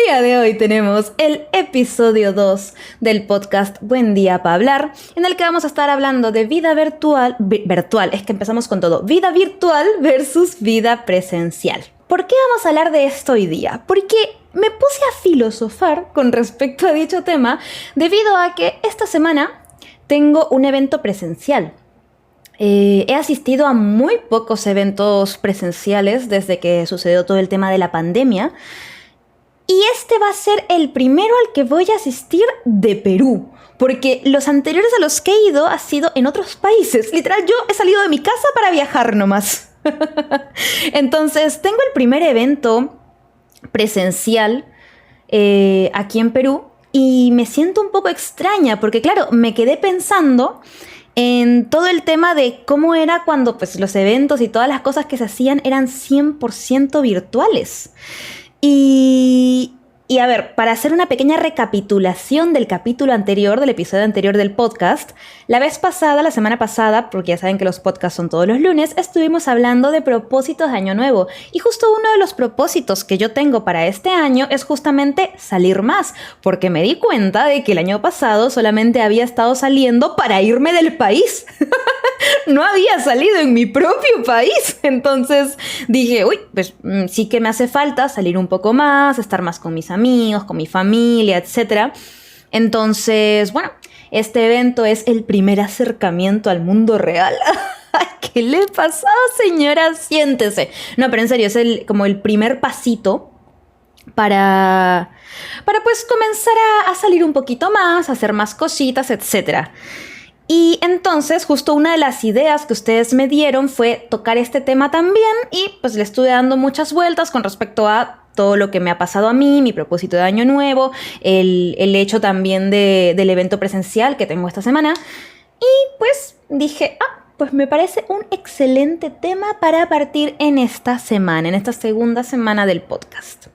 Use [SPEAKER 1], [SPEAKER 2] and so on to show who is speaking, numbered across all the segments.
[SPEAKER 1] día de hoy tenemos el episodio 2 del podcast Buen Día para Hablar, en el que vamos a estar hablando de vida virtual, es que empezamos con todo, vida virtual versus vida presencial. ¿Por qué vamos a hablar de esto hoy día? Porque me puse a filosofar con respecto a dicho tema debido a que esta semana tengo un evento presencial. He asistido a muy pocos eventos presenciales desde que sucedió todo el tema de la pandemia. Y este va a ser el primero al que voy a asistir de Perú, porque los anteriores a los que he ido ha sido en otros países. Literal, yo he salido de mi casa para viajar nomás. Entonces, tengo el primer evento presencial aquí en Perú y me siento un poco extraña, porque claro, me quedé pensando en todo el tema de cómo era cuando pues, los eventos y todas las cosas que se hacían eran 100% virtuales. Y a ver, para hacer una pequeña recapitulación del capítulo anterior, del episodio anterior del podcast, la semana pasada, porque ya saben que los podcasts son todos los lunes, estuvimos hablando de propósitos de Año Nuevo. Y justo uno de los propósitos que yo tengo para este año es justamente salir más, porque me di cuenta de que el año pasado solamente había estado saliendo para irme del país. No había salido en mi propio país. Entonces dije, pues sí que me hace falta salir un poco más, estar más con mis amigos, con mi familia, etc. Entonces, bueno, este evento es el primer acercamiento al mundo real. ¿Qué le pasó, señora? Siéntese. No, pero en serio, es como el primer pasito para pues comenzar a salir un poquito más, a hacer más cositas, etc. Y entonces justo una de las ideas que ustedes me dieron fue tocar este tema también y pues le estuve dando muchas vueltas con respecto a todo lo que me ha pasado a mí, mi propósito de Año Nuevo, el hecho también del evento presencial que tengo esta semana. Y pues dije, pues me parece un excelente tema para partir en esta semana, en esta segunda semana del podcast.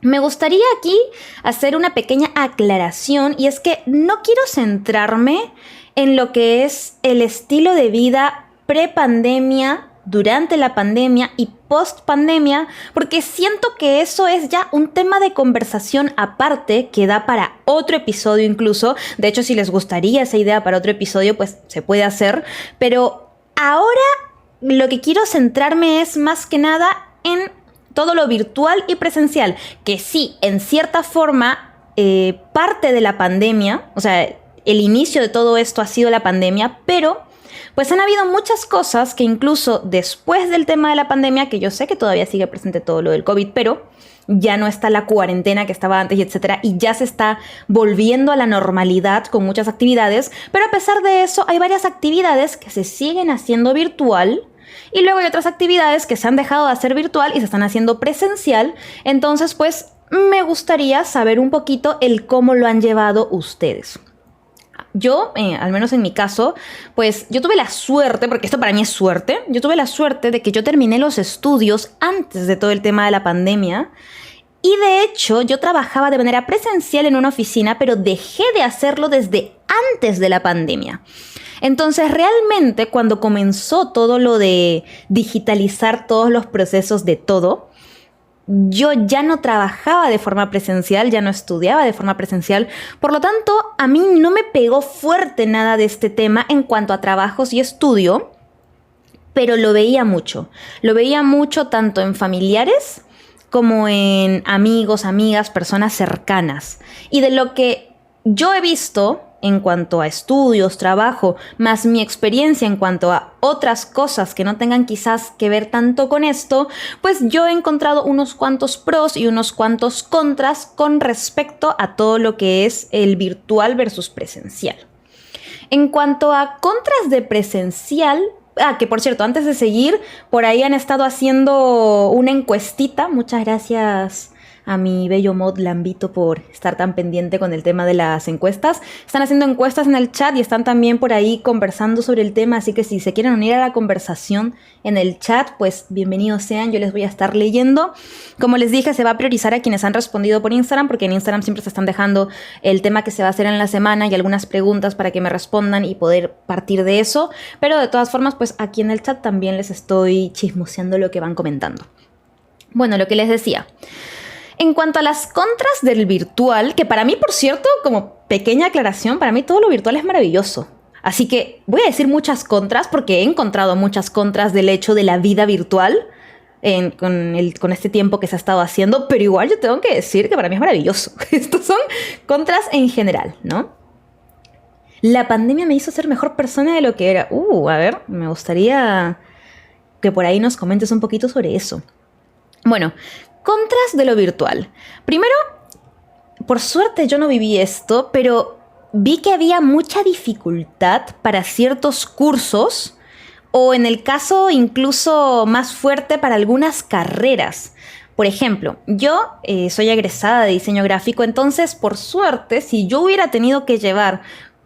[SPEAKER 1] Me gustaría aquí hacer una pequeña aclaración y es que no quiero centrarme en lo que es el estilo de vida pre-pandemia, durante la pandemia y post-pandemia, porque siento que eso es ya un tema de conversación aparte que da para otro episodio incluso. De hecho, si les gustaría esa idea para otro episodio, pues se puede hacer. Pero ahora lo que quiero centrarme es más que nada en todo lo virtual y presencial, que sí, en cierta forma, parte de la pandemia, o sea, el inicio de todo esto ha sido la pandemia, pero pues han habido muchas cosas que incluso después del tema de la pandemia, que yo sé que todavía sigue presente todo lo del COVID, pero ya no está la cuarentena que estaba antes, y etcétera, y ya se está volviendo a la normalidad con muchas actividades, pero a pesar de eso hay varias actividades que se siguen haciendo virtual. Y luego hay otras actividades que se han dejado de hacer virtual y se están haciendo presencial. Entonces, pues, me gustaría saber un poquito el cómo lo han llevado ustedes. Yo, al menos en mi caso, pues yo tuve la suerte, porque esto para mí es suerte, yo tuve la suerte de que yo terminé los estudios antes de todo el tema de la pandemia. Y de hecho, yo trabajaba de manera presencial en una oficina, pero dejé de hacerlo desde antes de la pandemia. Entonces, realmente, cuando comenzó todo lo de digitalizar todos los procesos de todo, yo ya no trabajaba de forma presencial, ya no estudiaba de forma presencial. Por lo tanto, a mí no me pegó fuerte nada de este tema en cuanto a trabajos y estudio, pero lo veía mucho. Lo veía mucho tanto en familiares como en amigos, amigas, personas cercanas. Y de lo que yo he visto en cuanto a estudios, trabajo, más mi experiencia en cuanto a otras cosas que no tengan quizás que ver tanto con esto, pues yo he encontrado unos cuantos pros y unos cuantos contras con respecto a todo lo que es el virtual versus presencial. En cuanto a contras de presencial, que por cierto, antes de seguir, por ahí han estado haciendo una encuestita. Muchas gracias a mi bello mod Lambito por estar tan pendiente con el tema de las encuestas. Están haciendo encuestas en el chat y están también por ahí conversando sobre el tema, así que si se quieren unir a la conversación en el chat, pues bienvenidos sean, yo les voy a estar leyendo. Como les dije, se va a priorizar a quienes han respondido por Instagram, porque en Instagram siempre se están dejando el tema que se va a hacer en la semana y algunas preguntas para que me respondan y poder partir de eso, pero de todas formas, pues aquí en el chat también les estoy chismoseando lo que van comentando. Bueno, lo que les decía. En cuanto a las contras del virtual, que para mí, por cierto, como pequeña aclaración, para mí todo lo virtual es maravilloso. Así que voy a decir muchas contras porque he encontrado muchas contras del hecho de la vida virtual con este tiempo que se ha estado haciendo, pero igual yo tengo que decir que para mí es maravilloso. Estos son contras en general, ¿no? La pandemia me hizo ser mejor persona de lo que era. A ver, me gustaría que por ahí nos comentes un poquito sobre eso. Bueno, contras de lo virtual. Primero, por suerte yo no viví esto, pero vi que había mucha dificultad para ciertos cursos o en el caso incluso más fuerte para algunas carreras. Por ejemplo, yo soy egresada de diseño gráfico, entonces por suerte si yo hubiera tenido que llevar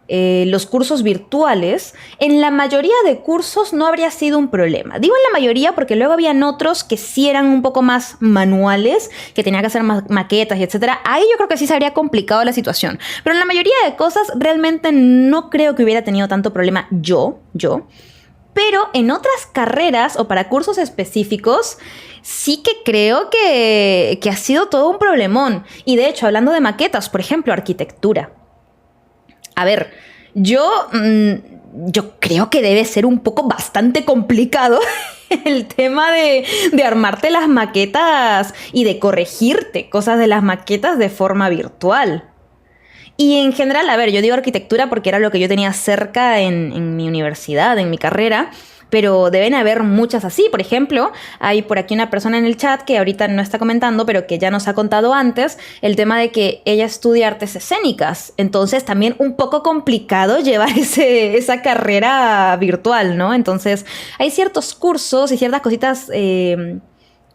[SPEAKER 1] los cursos virtuales, en la mayoría de cursos no habría sido un problema. Digo en la mayoría porque luego habían otros que sí eran un poco más manuales, que tenía que hacer maquetas y etcétera. Ahí yo creo que sí se habría complicado la situación. Pero en la mayoría de cosas realmente no creo que hubiera tenido tanto problema yo. Pero en otras carreras o para cursos específicos, sí que creo que ha sido todo un problemón. Y de hecho, hablando de maquetas, por ejemplo, arquitectura. A ver, yo creo que debe ser un poco bastante complicado el tema de armarte las maquetas y de corregirte cosas de las maquetas de forma virtual. Y en general, a ver, yo digo arquitectura porque era lo que yo tenía cerca en mi universidad, en mi carrera, pero deben haber muchas así. Por ejemplo, hay por aquí una persona en el chat que ahorita no está comentando, pero que ya nos ha contado antes el tema de que ella estudia artes escénicas. Entonces, también un poco complicado llevar esa carrera virtual, ¿no? Entonces, hay ciertos cursos y ciertas cositas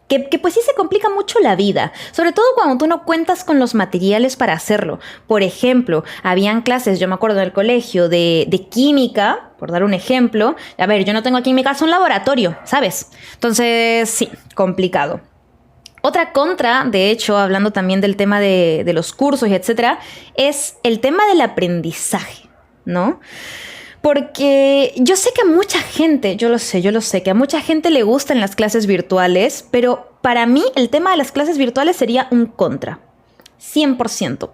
[SPEAKER 1] que pues sí se complica mucho la vida, sobre todo cuando tú no cuentas con los materiales para hacerlo. Por ejemplo, habían clases, yo me acuerdo en el colegio, de química, por dar un ejemplo. A ver, yo no tengo aquí en mi casa un laboratorio, ¿sabes? Entonces, sí, complicado. Otra contra, de hecho, hablando también del tema de los cursos y etcétera, es el tema del aprendizaje, ¿no? Porque yo sé que a mucha gente, yo lo sé, que a mucha gente le gustan las clases virtuales, pero para mí el tema de las clases virtuales sería un contra, 100%.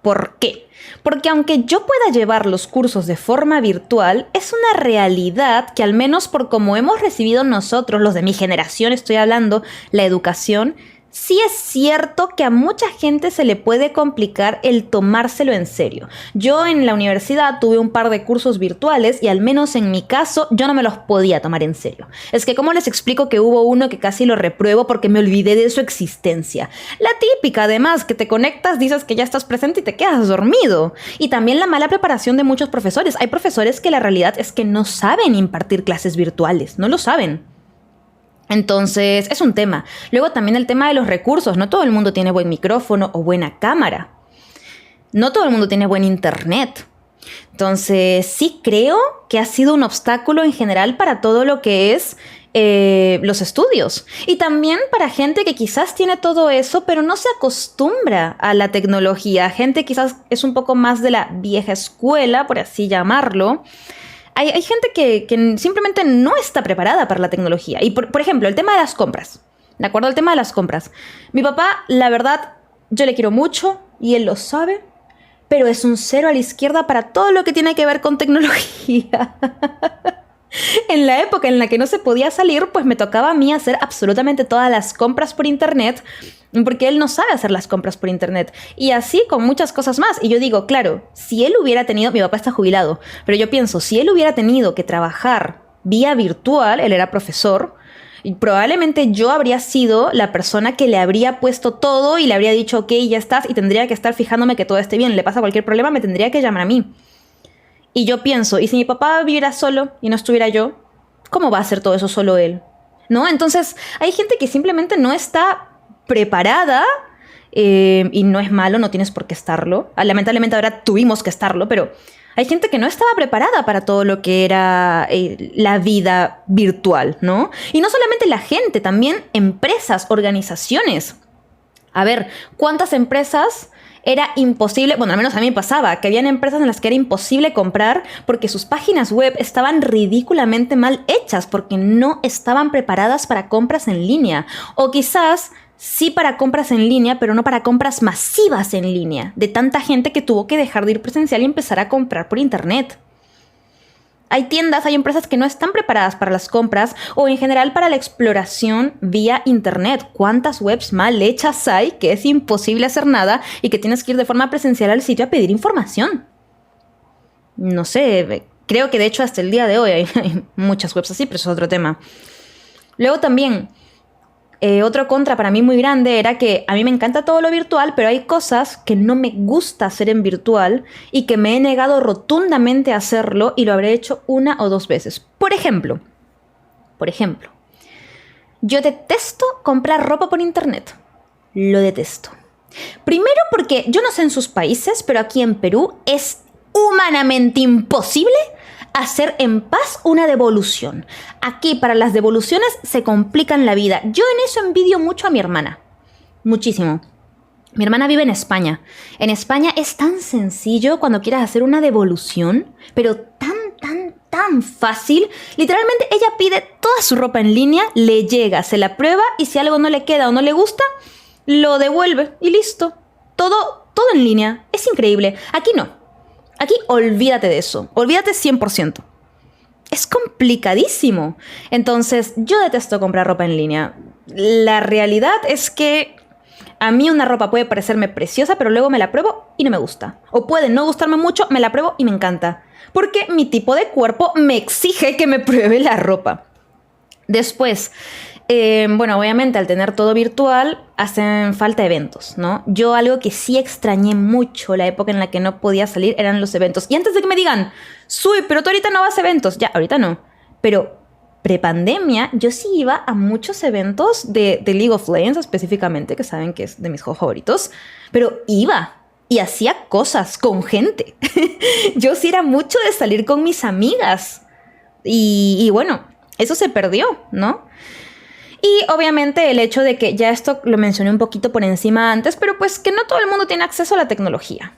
[SPEAKER 1] ¿Por qué? Porque aunque yo pueda llevar los cursos de forma virtual, es una realidad que al menos por como hemos recibido nosotros, los de mi generación estoy hablando, la educación, sí es cierto que a mucha gente se le puede complicar el tomárselo en serio. Yo en la universidad tuve un par de cursos virtuales y al menos en mi caso yo no me los podía tomar en serio. Es que ¿cómo les explico que hubo uno que casi lo repruebo porque me olvidé de su existencia? La típica, además, que te conectas, dices que ya estás presente y te quedas dormido. Y también la mala preparación de muchos profesores. Hay profesores que la realidad es que no saben impartir clases virtuales, no lo saben. Entonces, es un tema. Luego también el tema de los recursos. No todo el mundo tiene buen micrófono o buena cámara. No todo el mundo tiene buen internet. Entonces, sí creo que ha sido un obstáculo en general para todo lo que es los estudios. Y también para gente que quizás tiene todo eso, pero no se acostumbra a la tecnología. Gente quizás es un poco más de la vieja escuela, por así llamarlo. Hay gente que simplemente no está preparada para la tecnología. Y, por ejemplo, el tema de las compras. ¿De acuerdo? El tema de las compras. Mi papá, la verdad, yo le quiero mucho y él lo sabe, pero es un cero a la izquierda para todo lo que tiene que ver con tecnología. En la época en la que no se podía salir, pues me tocaba a mí hacer absolutamente todas las compras por internet, porque él no sabe hacer las compras por internet. Y así con muchas cosas más. Y yo digo, claro, si él hubiera tenido... Mi papá está jubilado, pero yo pienso, si él hubiera tenido que trabajar vía virtual, él era profesor, y probablemente yo habría sido la persona que le habría puesto todo y le habría dicho, ok, ya estás, y tendría que estar fijándome que todo esté bien. Le pasa cualquier problema, me tendría que llamar a mí. Y yo pienso, ¿y si mi papá viviera solo y no estuviera yo? ¿Cómo va a hacer todo eso solo él? ¿No? Entonces, hay gente que simplemente no está preparada y no es malo, no tienes por qué estarlo. Lamentablemente ahora tuvimos que estarlo, pero hay gente que no estaba preparada para todo lo que era la vida virtual, ¿no? Y no solamente la gente, también empresas, organizaciones. A ver, ¿cuántas empresas era imposible? Bueno, al menos a mí me pasaba, que habían empresas en las que era imposible comprar porque sus páginas web estaban ridículamente mal hechas, porque no estaban preparadas para compras en línea. O quizás Sí para compras en línea, pero no para compras masivas en línea, de tanta gente que tuvo que dejar de ir presencial y empezar a comprar por internet. Hay tiendas, hay empresas que no están preparadas para las compras o en general para la exploración vía internet. ¿Cuántas webs mal hechas hay que es imposible hacer nada y que tienes que ir de forma presencial al sitio a pedir información? No sé, creo que de hecho hasta el día de hoy hay muchas webs así, pero eso es otro tema. Luego también, otro contra para mí muy grande era que a mí me encanta todo lo virtual, pero hay cosas que no me gusta hacer en virtual y que me he negado rotundamente a hacerlo y lo habré hecho 1 o 2 veces. Por ejemplo, yo detesto comprar ropa por internet. Lo detesto. Primero porque yo no sé en sus países, pero aquí en Perú es humanamente imposible hacer en paz una devolución. Aquí para las devoluciones se complican la vida. Yo en eso envidio mucho a mi hermana. Muchísimo. Mi hermana vive en España. En España es tan sencillo cuando quieras hacer una devolución, pero tan fácil. Literalmente ella pide toda su ropa en línea, le llega, se la prueba y si algo no le queda o no le gusta, lo devuelve y listo. Todo en línea. Es increíble. Aquí no. Aquí olvídate de eso. Olvídate 100%. Es complicadísimo. Entonces, yo detesto comprar ropa en línea. La realidad es que a mí una ropa puede parecerme preciosa, pero luego me la pruebo y no me gusta. O puede no gustarme mucho, me la pruebo y me encanta. Porque mi tipo de cuerpo me exige que me pruebe la ropa. Después, bueno, obviamente al tener todo virtual hacen falta eventos, ¿no? Yo algo que sí extrañé mucho la época en la que no podía salir eran los eventos. Y antes de que me digan, Sui, pero tú ahorita no vas a eventos. Ya, ahorita no. Pero prepandemia yo sí iba a muchos eventos de League of Legends específicamente, que saben que es de mis juegos favoritos. Pero iba y hacía cosas con gente. Yo sí era mucho de salir con mis amigas. Y bueno, eso se perdió, ¿no? Y obviamente el hecho de que ya esto lo mencioné un poquito por encima antes, pero pues que no todo el mundo tiene acceso a la tecnología.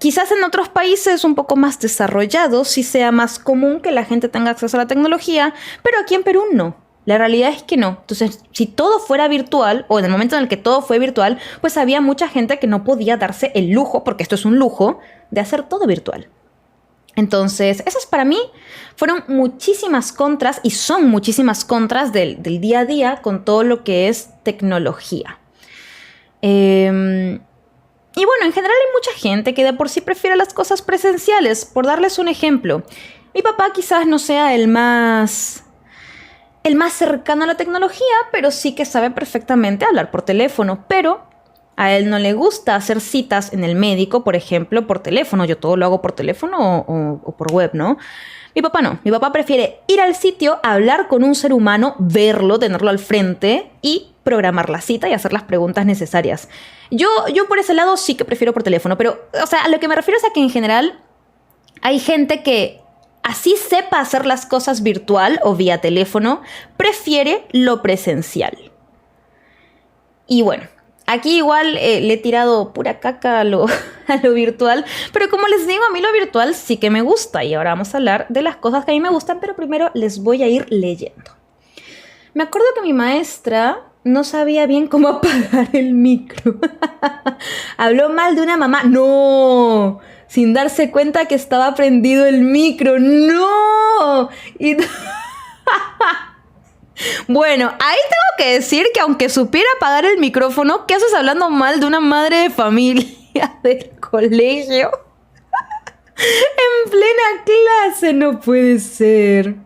[SPEAKER 1] Quizás en otros países un poco más desarrollados sí sea más común que la gente tenga acceso a la tecnología, pero aquí en Perú no. La realidad es que no. Entonces, si todo fuera virtual, o en el momento en el que todo fue virtual, pues había mucha gente que no podía darse el lujo, porque esto es un lujo, de hacer todo virtual. Entonces, esas para mí fueron muchísimas contras y son muchísimas contras del día a día con todo lo que es tecnología. Y bueno, en general hay mucha gente que de por sí prefiere las cosas presenciales. Por darles un ejemplo, mi papá quizás no sea el más cercano a la tecnología, pero sí que sabe perfectamente hablar por teléfono, pero a él no le gusta hacer citas en el médico, por ejemplo, por teléfono. Yo todo lo hago por teléfono o por web, ¿no? Mi papá no. Mi papá prefiere ir al sitio, hablar con un ser humano, verlo, tenerlo al frente y programar la cita y hacer las preguntas necesarias. Yo por ese lado sí que prefiero por teléfono, pero, o sea, a lo que me refiero es a que en general hay gente que así sepa hacer las cosas virtual o vía teléfono, prefiere lo presencial. Y bueno, aquí igual le he tirado pura caca a lo virtual, pero como les digo, a mí lo virtual sí que me gusta y ahora vamos a hablar de las cosas que a mí me gustan, pero primero les voy a ir leyendo. Me acuerdo que mi maestra no sabía bien cómo apagar el micro. Habló mal de una mamá. ¡No! Sin darse cuenta que estaba prendido el micro. ¡No! Y... Bueno, ahí tengo que decir que aunque supiera apagar el micrófono, ¿qué haces hablando mal de una madre de familia del colegio? En plena clase, no puede ser.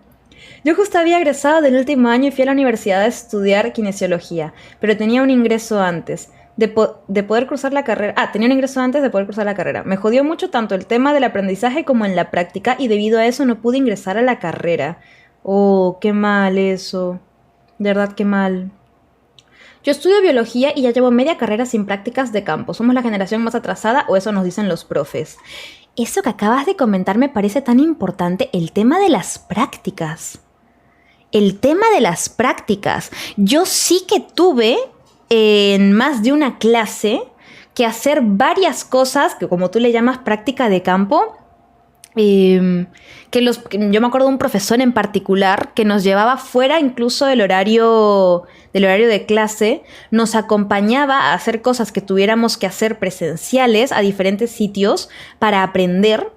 [SPEAKER 1] Yo justo había egresado del último año y fui a la universidad a estudiar kinesiología, pero tenía un ingreso antes de poder cruzar la carrera. Tenía un ingreso antes de poder cruzar la carrera. Me jodió mucho tanto el tema del aprendizaje como en la práctica y debido a eso no pude ingresar a la carrera. Oh, qué mal eso. De verdad, qué mal. Yo estudio biología y ya llevo media carrera sin prácticas de campo. Somos la generación más atrasada, o eso nos dicen los profes. Eso que acabas de comentar me parece tan importante, el tema de las prácticas. El tema de las prácticas. Yo sí que tuve en más de una clase que hacer varias cosas, que como tú le llamas práctica de campo, Yo me acuerdo de un profesor en particular que nos llevaba fuera incluso del horario de clase, nos acompañaba a hacer cosas que tuviéramos que hacer presenciales a diferentes sitios para aprender.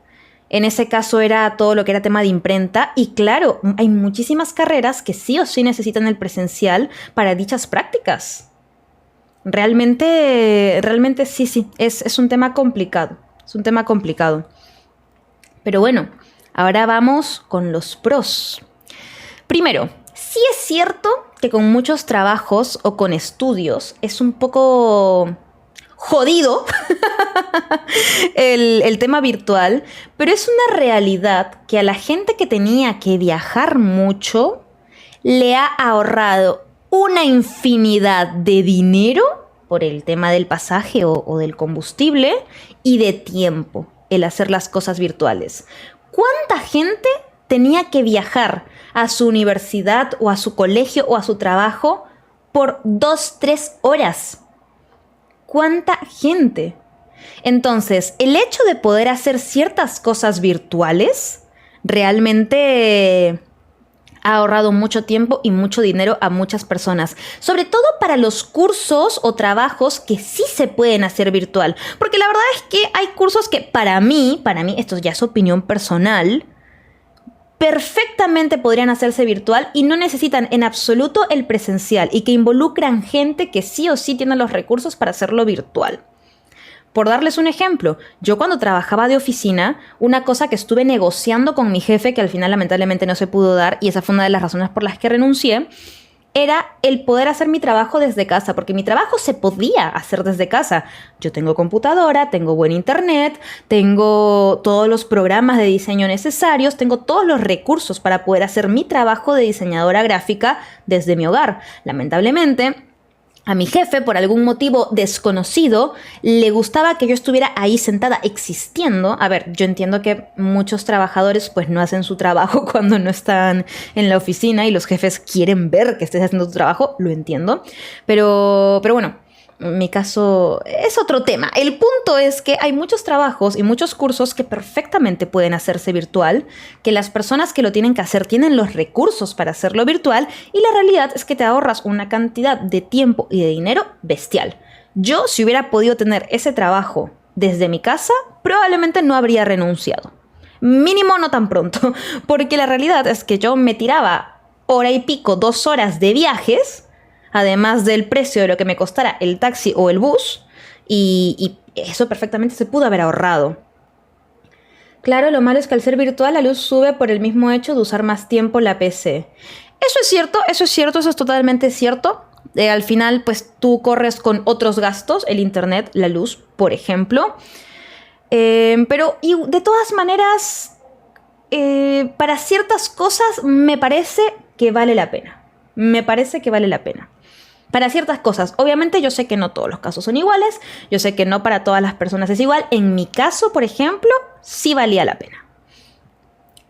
[SPEAKER 1] En ese caso era todo lo que era tema de imprenta y claro, hay muchísimas carreras que sí o sí necesitan el presencial para dichas prácticas. Realmente sí, es un tema complicado, es un tema complicado. Pero bueno, ahora vamos con los pros. Primero, sí es cierto que con muchos trabajos o con estudios es un poco jodido el tema virtual, pero es una realidad que a la gente que tenía que viajar mucho le ha ahorrado una infinidad de dinero por el tema del pasaje o del combustible y de tiempo el hacer las cosas virtuales. ¿Cuánta gente tenía que viajar a su universidad o a su colegio o a su trabajo por 2-3 horas? ¿Cuánta gente? Entonces, el hecho de poder hacer ciertas cosas virtuales realmente ha ahorrado mucho tiempo y mucho dinero a muchas personas. Sobre todo para los cursos o trabajos que sí se pueden hacer virtual. Porque la verdad es que hay cursos que para mí, esto ya es opinión personal, perfectamente podrían hacerse virtual y no necesitan en absoluto el presencial y que involucran gente que sí o sí tiene los recursos para hacerlo virtual. Por darles un ejemplo, yo cuando trabajaba de oficina, una cosa que estuve negociando con mi jefe, que al final lamentablemente no se pudo dar, y esa fue una de las razones por las que renuncié, era el poder hacer mi trabajo desde casa, porque mi trabajo se podía hacer desde casa. Yo tengo computadora, tengo buen internet, tengo todos los programas de diseño necesarios, tengo todos los recursos para poder hacer mi trabajo de diseñadora gráfica desde mi hogar. Lamentablemente, a mi jefe, por algún motivo desconocido, le gustaba que yo estuviera ahí sentada existiendo. A ver, yo entiendo que muchos trabajadores pues no hacen su trabajo cuando no están en la oficina y los jefes quieren ver que estés haciendo tu trabajo, lo entiendo. Pero bueno, mi caso es otro tema. El punto es que hay muchos trabajos y muchos cursos que perfectamente pueden hacerse virtual, que las personas que lo tienen que hacer tienen los recursos para hacerlo virtual y la realidad es que te ahorras una cantidad de tiempo y de dinero bestial. Yo, si hubiera podido tener ese trabajo desde mi casa, probablemente no habría renunciado. Mínimo no tan pronto, porque la realidad es que yo me tiraba 1 hora y pico, 2 horas de viajes, además del precio de lo que me costara el taxi o el bus, y eso perfectamente se pudo haber ahorrado. Claro, lo malo es que al ser virtual la luz sube por el mismo hecho de usar más tiempo la PC. Eso es totalmente cierto. Al final, pues tú corres con otros gastos, el internet, la luz, por ejemplo. Pero de todas maneras, para ciertas cosas me parece que vale la pena. Para ciertas cosas. Obviamente yo sé que no todos los casos son iguales. Yo sé que no para todas las personas es igual. En mi caso, por ejemplo, sí valía la pena.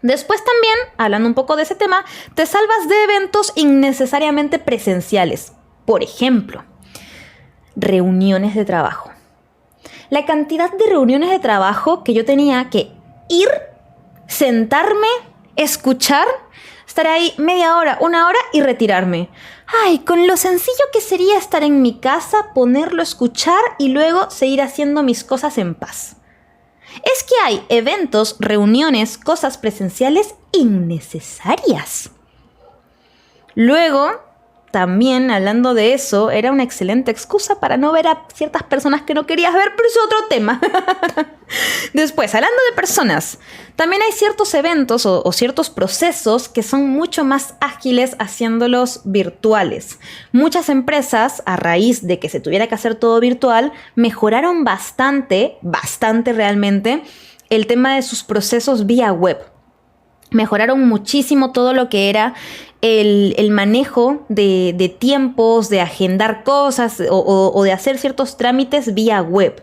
[SPEAKER 1] Después también, hablando un poco de ese tema, te salvas de eventos innecesariamente presenciales. Por ejemplo, reuniones de trabajo. La cantidad de reuniones de trabajo que yo tenía que ir, sentarme, escuchar, estar ahí media hora, 1 hora y retirarme. Ay, con lo sencillo que sería estar en mi casa, ponerlo, escuchar y luego seguir haciendo mis cosas en paz. Es que hay eventos, reuniones, cosas presenciales innecesarias. Luego, también hablando de eso, era una excelente excusa para no ver a ciertas personas que no querías ver, pero es otro tema. Después, hablando de personas, también hay ciertos eventos o ciertos procesos que son mucho más ágiles haciéndolos virtuales. Muchas empresas, a raíz de que se tuviera que hacer todo virtual, mejoraron bastante realmente, el tema de sus procesos vía web. Mejoraron muchísimo todo lo que era el manejo de tiempos, de agendar cosas o de hacer ciertos trámites vía web.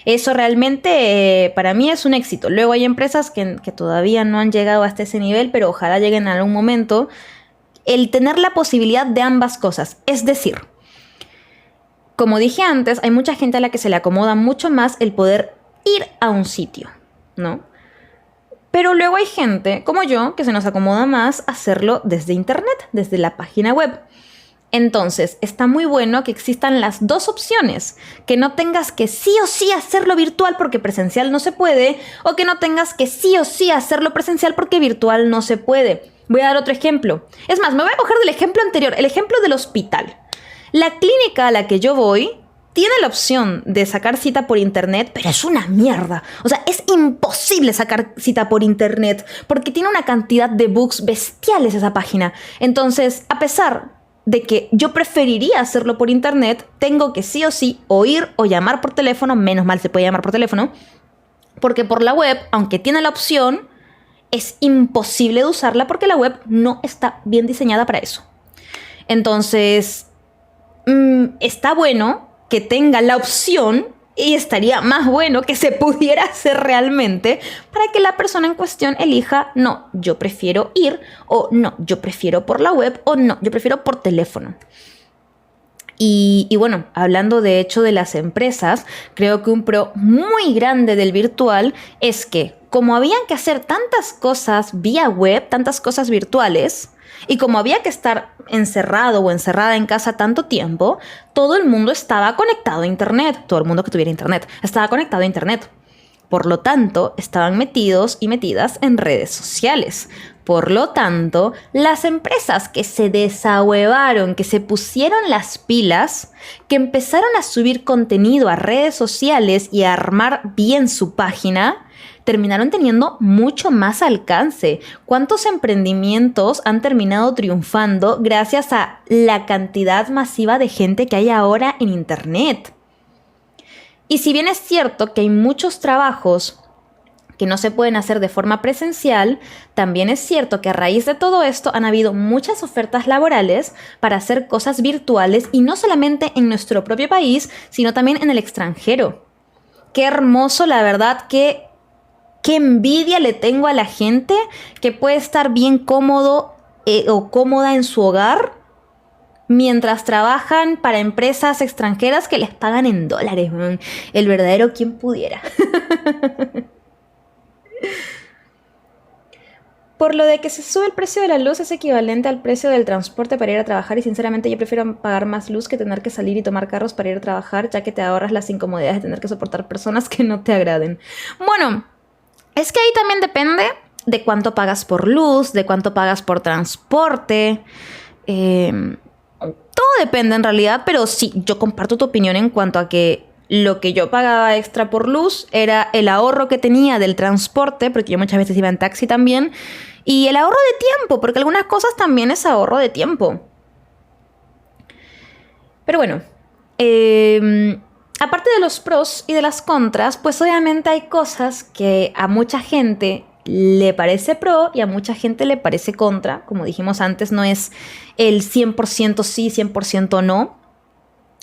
[SPEAKER 1] Eso realmente para mí es un éxito. Luego hay empresas que todavía no han llegado hasta ese nivel, pero ojalá lleguen en algún momento. El tener la posibilidad de ambas cosas. Es decir, como dije antes, hay mucha gente a la que se le acomoda mucho más el poder ir a un sitio, ¿no? Pero luego hay gente como yo que se nos acomoda más hacerlo desde internet, desde la página web. Entonces, está muy bueno que existan las dos opciones, que no tengas que sí o sí hacerlo virtual porque presencial no se puede, o que no tengas que sí o sí hacerlo presencial porque virtual no se puede. Voy a dar otro ejemplo. Es más, me voy a coger del ejemplo anterior, el ejemplo del hospital. La clínica a la que yo voy tiene la opción de sacar cita por internet, pero es una mierda. O sea, es imposible sacar cita por internet porque tiene una cantidad de bugs bestiales esa página. Entonces, a pesar de que yo preferiría hacerlo por internet, tengo que sí o sí o ir o llamar por teléfono, menos mal se puede llamar por teléfono, porque por la web, aunque tiene la opción, es imposible de usarla porque la web no está bien diseñada para eso. Entonces, está bueno que tenga la opción y estaría más bueno que se pudiera hacer realmente para que la persona en cuestión elija, no, yo prefiero ir, o no, yo prefiero por la web, o no, yo prefiero por teléfono. Y bueno, hablando de hecho de las empresas, creo que un pro muy grande del virtual es que como habían que hacer tantas cosas vía web, tantas cosas virtuales, y como había que estar encerrado o encerrada en casa tanto tiempo, todo el mundo estaba conectado a internet, todo el mundo que tuviera internet estaba conectado a internet. Por lo tanto, estaban metidos y metidas en redes sociales. Por lo tanto, las empresas que se desahuevaron, que se pusieron las pilas, que empezaron a subir contenido a redes sociales y a armar bien su página, terminaron teniendo mucho más alcance. ¿Cuántos emprendimientos han terminado triunfando gracias a la cantidad masiva de gente que hay ahora en internet? Y si bien es cierto que hay muchos trabajos que no se pueden hacer de forma presencial, también es cierto que a raíz de todo esto han habido muchas ofertas laborales para hacer cosas virtuales y no solamente en nuestro propio país, sino también en el extranjero. Qué hermoso, la verdad, qué envidia le tengo a la gente que puede estar bien cómodo o cómoda en su hogar mientras trabajan para empresas extranjeras que les pagan en dólares. El verdadero quien pudiera. Por lo de que se sube el precio de la luz es equivalente al precio del transporte para ir a trabajar y sinceramente yo prefiero pagar más luz que tener que salir y tomar carros para ir a trabajar, ya que te ahorras las incomodidades de tener que soportar personas que no te agraden. Bueno, es que ahí también depende de cuánto pagas por luz, de cuánto pagas por transporte. Todo depende en realidad, pero sí, yo comparto tu opinión en cuanto a que lo que yo pagaba extra por luz era el ahorro que tenía del transporte, porque yo muchas veces iba en taxi también, y el ahorro de tiempo, porque algunas cosas también es ahorro de tiempo. Pero bueno, aparte de los pros y de las contras, pues obviamente hay cosas que a mucha gente le parece pro y a mucha gente le parece contra. Como dijimos antes, no es el 100% sí, 100% no.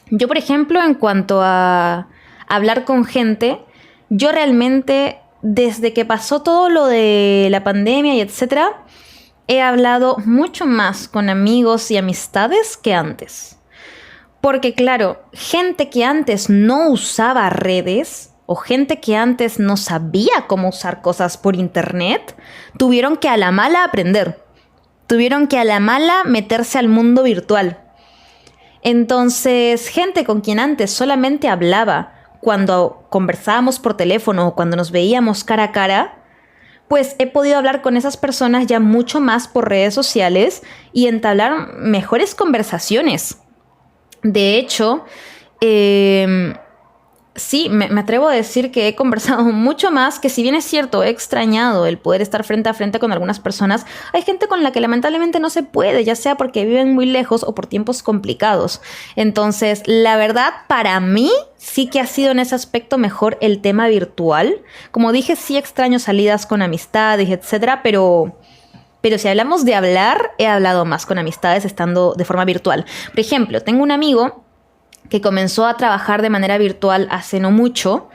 [SPEAKER 1] Yo, por ejemplo, en cuanto a hablar con gente, yo realmente, desde que pasó todo lo de la pandemia y etcétera, he hablado mucho más con amigos y amistades que antes. Porque claro, gente que antes no usaba redes o gente que antes no sabía cómo usar cosas por internet, tuvieron que a la mala aprender. Tuvieron que a la mala meterse al mundo virtual. Entonces, gente con quien antes solamente hablaba cuando conversábamos por teléfono o cuando nos veíamos cara a cara, pues he podido hablar con esas personas ya mucho más por redes sociales y entablar mejores conversaciones. De hecho, sí, me atrevo a decir que he conversado mucho más, que si bien es cierto, he extrañado el poder estar frente a frente con algunas personas, hay gente con la que lamentablemente no se puede, ya sea porque viven muy lejos o por tiempos complicados. Entonces, la verdad, para mí, sí que ha sido en ese aspecto mejor el tema virtual. Como dije, sí extraño salidas con amistades, etcétera, pero si hablamos de hablar, he hablado más con amistades estando de forma virtual. Por ejemplo, tengo un amigo que comenzó a trabajar de manera virtual hace no mucho.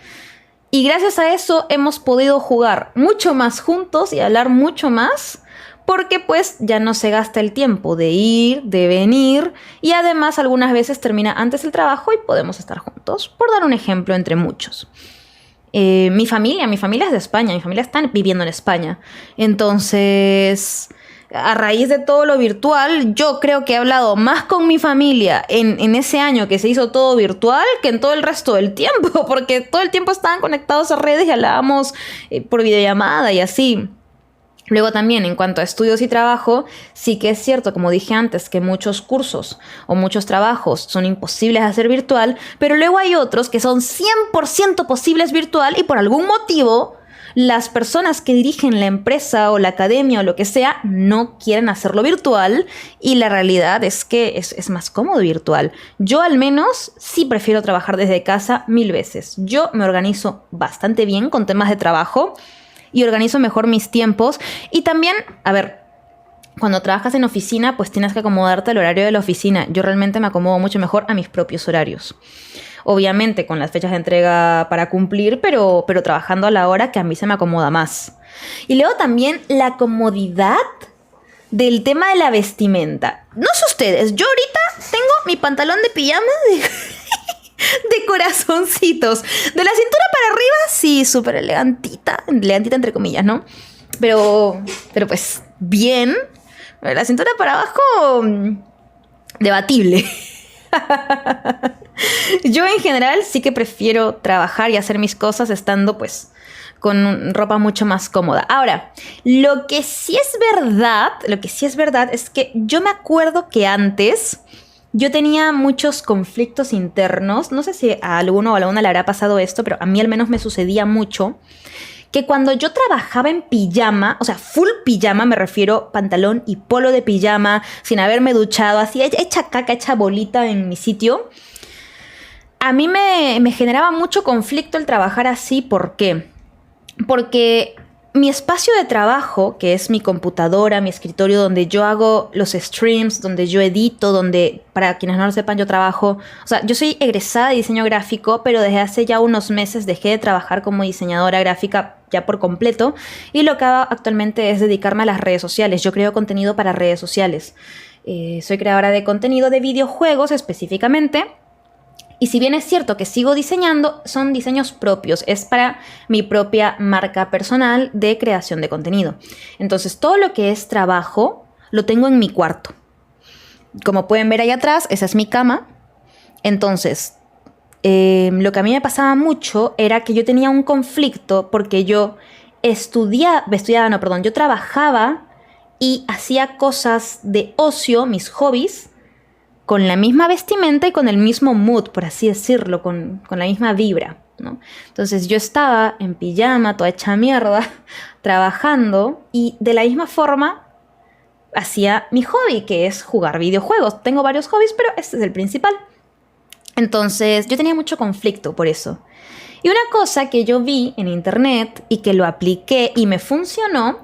[SPEAKER 1] Y gracias a eso hemos podido jugar mucho más juntos y hablar mucho más, porque pues ya no se gasta el tiempo de ir, de venir, y además algunas veces termina antes el trabajo y podemos estar juntos, por dar un ejemplo entre muchos. Mi familia es de España, mi familia está viviendo en España. Entonces, a raíz de todo lo virtual, yo creo que he hablado más con mi familia en ese año que se hizo todo virtual que en todo el resto del tiempo, porque todo el tiempo estaban conectados a redes y hablábamos por videollamada y así. Luego también, en cuanto a estudios y trabajo, sí que es cierto, como dije antes, que muchos cursos o muchos trabajos son imposibles de hacer virtual, pero luego hay otros que son 100% posibles virtual y por algún motivo las personas que dirigen la empresa o la academia o lo que sea no quieren hacerlo virtual y la realidad es que es más cómodo virtual. Yo al menos sí prefiero trabajar desde casa 1000 veces. Yo me organizo bastante bien con temas de trabajo y organizo mejor mis tiempos. Y también, a ver, cuando trabajas en oficina, pues tienes que acomodarte al horario de la oficina. Yo realmente me acomodo mucho mejor a mis propios horarios. Obviamente con las fechas de entrega para cumplir, pero trabajando a la hora que a mí se me acomoda más. Y luego también la comodidad del tema de la vestimenta. No sé ustedes, yo ahorita tengo mi pantalón de pijama de corazoncitos. De la cintura para arriba, sí, súper elegantita entre comillas, ¿no? Pero pues bien. De la cintura para abajo, debatible. Yo en general sí que prefiero trabajar y hacer mis cosas estando pues con ropa mucho más cómoda. Ahora, lo que sí es verdad es que yo me acuerdo que antes yo tenía muchos conflictos internos. No sé si a alguno o a alguna le habrá pasado esto, pero a mí al menos me sucedía mucho. Que cuando yo trabajaba en pijama, o sea, full pijama, me refiero pantalón y polo de pijama, sin haberme duchado, así hecha caca, hecha bolita en mi sitio, a mí me generaba mucho conflicto el trabajar así. ¿Por qué? Porque mi espacio de trabajo, que es mi computadora, mi escritorio, donde yo hago los streams, donde yo edito, donde, para quienes no lo sepan, yo trabajo... O sea, yo soy egresada de diseño gráfico, pero desde hace ya unos meses dejé de trabajar como diseñadora gráfica ya por completo. Y lo que hago actualmente es dedicarme a las redes sociales. Yo creo contenido para redes sociales. Soy creadora de contenido de videojuegos específicamente. Y si bien es cierto que sigo diseñando, son diseños propios. Es para mi propia marca personal de creación de contenido. Entonces, todo lo que es trabajo lo tengo en mi cuarto. Como pueden ver ahí atrás, esa es mi cama. Entonces, lo que a mí me pasaba mucho era que yo tenía un conflicto porque yo yo trabajaba y hacía cosas de ocio, mis hobbies, con la misma vestimenta y con el mismo mood, por así decirlo, con la misma vibra, ¿no? Entonces yo estaba en pijama, toda hecha mierda, trabajando y de la misma forma hacía mi hobby, que es jugar videojuegos. Tengo varios hobbies, pero este es el principal. Entonces yo tenía mucho conflicto por eso. Y una cosa que yo vi en internet y que lo apliqué y me funcionó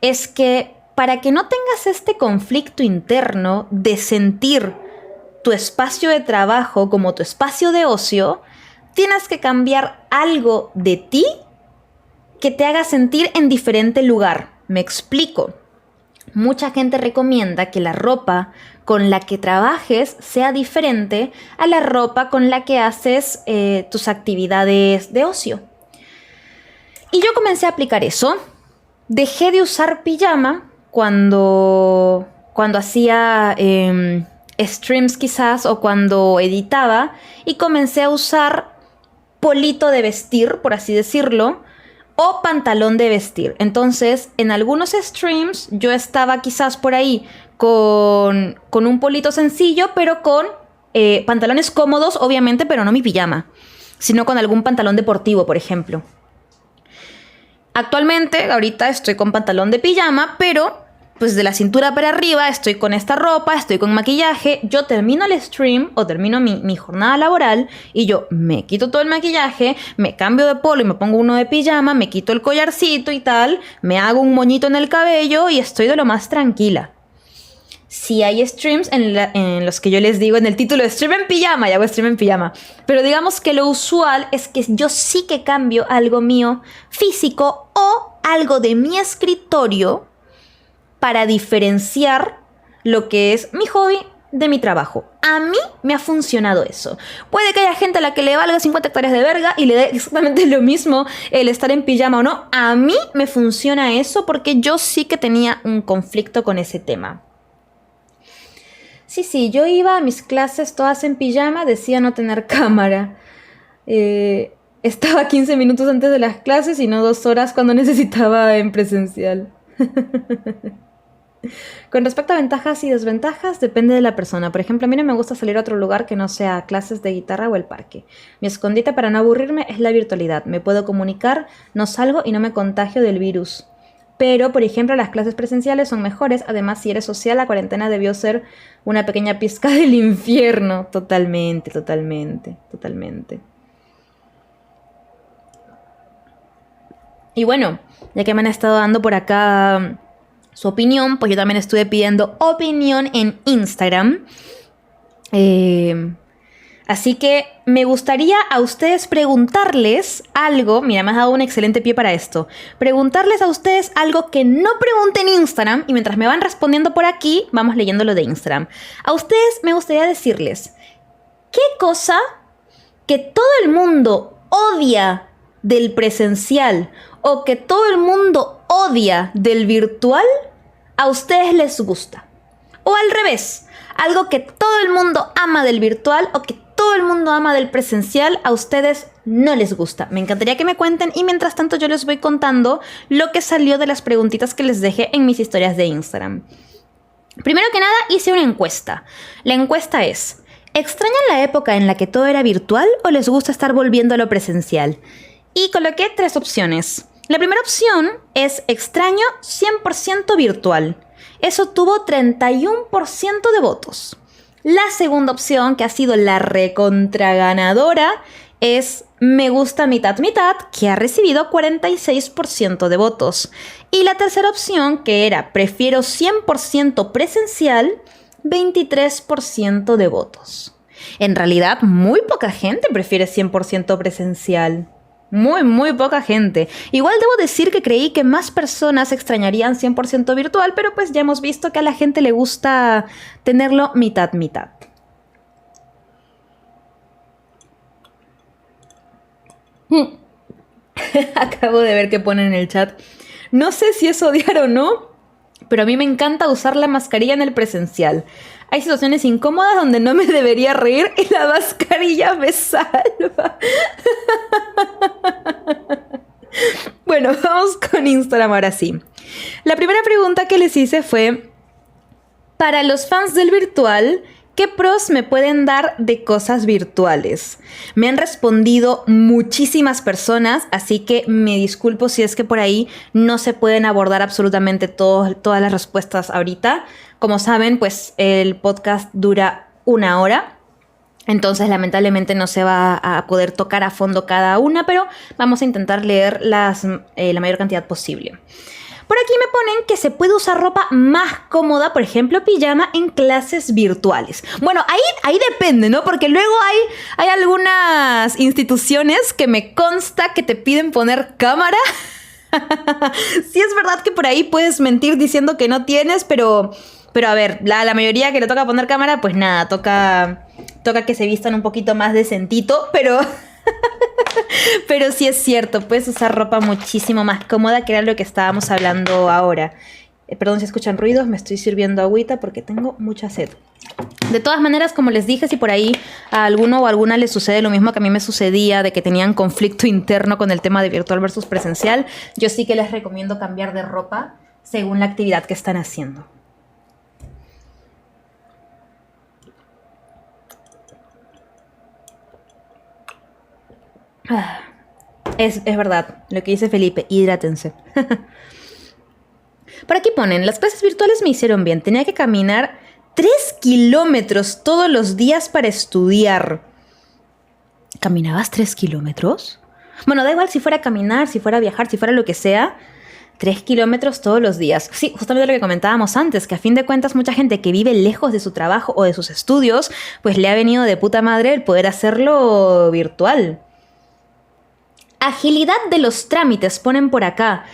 [SPEAKER 1] es que para que no tengas este conflicto interno de sentir tu espacio de trabajo como tu espacio de ocio, tienes que cambiar algo de ti que te haga sentir en diferente lugar. Me explico. Mucha gente recomienda que la ropa con la que trabajes sea diferente a la ropa con la que haces tus actividades de ocio. Y yo comencé a aplicar eso. Dejé de usar pijama cuando hacía streams quizás o cuando editaba y comencé a usar polito de vestir, por así decirlo, o pantalón de vestir. Entonces, en algunos streams yo estaba quizás por ahí con un polito sencillo, pero con pantalones cómodos, obviamente, pero no mi pijama, sino con algún pantalón deportivo, por ejemplo. Actualmente, ahorita estoy con pantalón de pijama, pero pues de la cintura para arriba estoy con esta ropa, estoy con maquillaje. Yo termino el stream o termino mi jornada laboral y yo me quito todo el maquillaje, me cambio de polo y me pongo uno de pijama, me quito el collarcito y tal, me hago un moñito en el cabello y estoy de lo más tranquila. Sí hay streams en los que yo les digo en el título stream en pijama, y hago stream en pijama. Pero digamos que lo usual es que yo sí que cambio algo mío físico o algo de mi escritorio para diferenciar lo que es mi hobby de mi trabajo. A mí me ha funcionado eso. Puede que haya gente a la que le valga 50 hectáreas de verga y le dé exactamente lo mismo el estar en pijama o no. A mí me funciona eso porque yo sí que tenía un conflicto con ese tema. Sí, yo iba a mis clases todas en pijama, decía no tener cámara. Estaba 15 minutos antes de las clases y no 2 horas cuando necesitaba en presencial. Con respecto a ventajas y desventajas, depende de la persona. Por ejemplo, a mí no me gusta salir a otro lugar que no sea clases de guitarra o el parque. Mi escondite para no aburrirme es la virtualidad. Me puedo comunicar, no salgo y no me contagio del virus. Pero, por ejemplo, las clases presenciales son mejores. Además, si eres social, la cuarentena debió ser una pequeña pizca del infierno. Totalmente. Y bueno, ya que me han estado dando por acá su opinión, pues yo también estuve pidiendo opinión en Instagram. Así que me gustaría a ustedes preguntarles algo. Mira, me has dado un excelente pie para esto. Preguntarles a ustedes algo que no pregunté en Instagram. Y mientras me van respondiendo por aquí, vamos leyendo lo de Instagram. A ustedes me gustaría decirles, ¿qué cosa que todo el mundo odia del presencial o que todo el mundo odia del virtual, a ustedes les gusta? O al revés, algo que todo el mundo ama del virtual o que todo el mundo ama del presencial, a ustedes no les gusta. Me encantaría que me cuenten y mientras tanto yo les voy contando lo que salió de las preguntitas que les dejé en mis historias de Instagram. Primero que nada hice una encuesta. La encuesta es, ¿extrañan la época en la que todo era virtual o les gusta estar volviendo a lo presencial? Y coloqué 3 opciones. La primera opción es extraño 100% virtual. Eso tuvo 31% de votos. La segunda opción, que ha sido la recontraganadora, es me gusta mitad, que ha recibido 46% de votos. Y la tercera opción, que era prefiero 100% presencial, 23% de votos. En realidad, muy poca gente prefiere 100% presencial. Muy poca gente. Igual debo decir que creí que más personas extrañarían 100% virtual, pero pues ya hemos visto que a la gente le gusta tenerlo mitad. Acabo de ver que ponen en el chat. No sé si es odiar o no, pero a mí me encanta usar la mascarilla en el presencial. Hay situaciones incómodas donde no me debería reír y la mascarilla me salva. Bueno, vamos con Instagram ahora sí. La primera pregunta que les hice fue, para los fans del virtual, ¿qué pros me pueden dar de cosas virtuales? Me han respondido muchísimas personas, así que me disculpo si es que por ahí no se pueden abordar absolutamente todas las respuestas ahorita. Como saben, pues el podcast dura 1 hora. Entonces, lamentablemente no se va a poder tocar a fondo cada una, pero vamos a intentar leer la mayor cantidad posible. Por aquí me ponen que se puede usar ropa más cómoda, por ejemplo, pijama, en clases virtuales. Bueno, ahí depende, ¿no? Porque luego hay algunas instituciones que me consta que te piden poner cámara. Sí es verdad que por ahí puedes mentir diciendo que no tienes, pero a ver, la mayoría que le toca poner cámara, pues nada, toca que se vistan un poquito más decentito, pero sí es cierto, puedes usar ropa muchísimo más cómoda, que era lo que estábamos hablando ahora. Perdón si escuchan ruidos, me estoy sirviendo agüita porque tengo mucha sed. De todas maneras, como les dije, si por ahí a alguno o alguna les sucede lo mismo que a mí me sucedía, de que tenían conflicto interno con el tema de virtual versus presencial, yo sí que les recomiendo cambiar de ropa según la actividad que están haciendo. Es verdad, lo que dice Felipe, hidrátense. Por aquí ponen, las clases virtuales me hicieron bien, tenía que caminar 3 kilómetros todos los días para estudiar. ¿Caminabas 3 kilómetros? Bueno, da igual si fuera a caminar, si fuera a viajar, si fuera lo que sea, 3 kilómetros todos los días. Sí, justamente lo que comentábamos antes, que a fin de cuentas mucha gente que vive lejos de su trabajo o de sus estudios, pues le ha venido de puta madre el poder hacerlo virtual. Agilidad de los trámites, ponen por acá.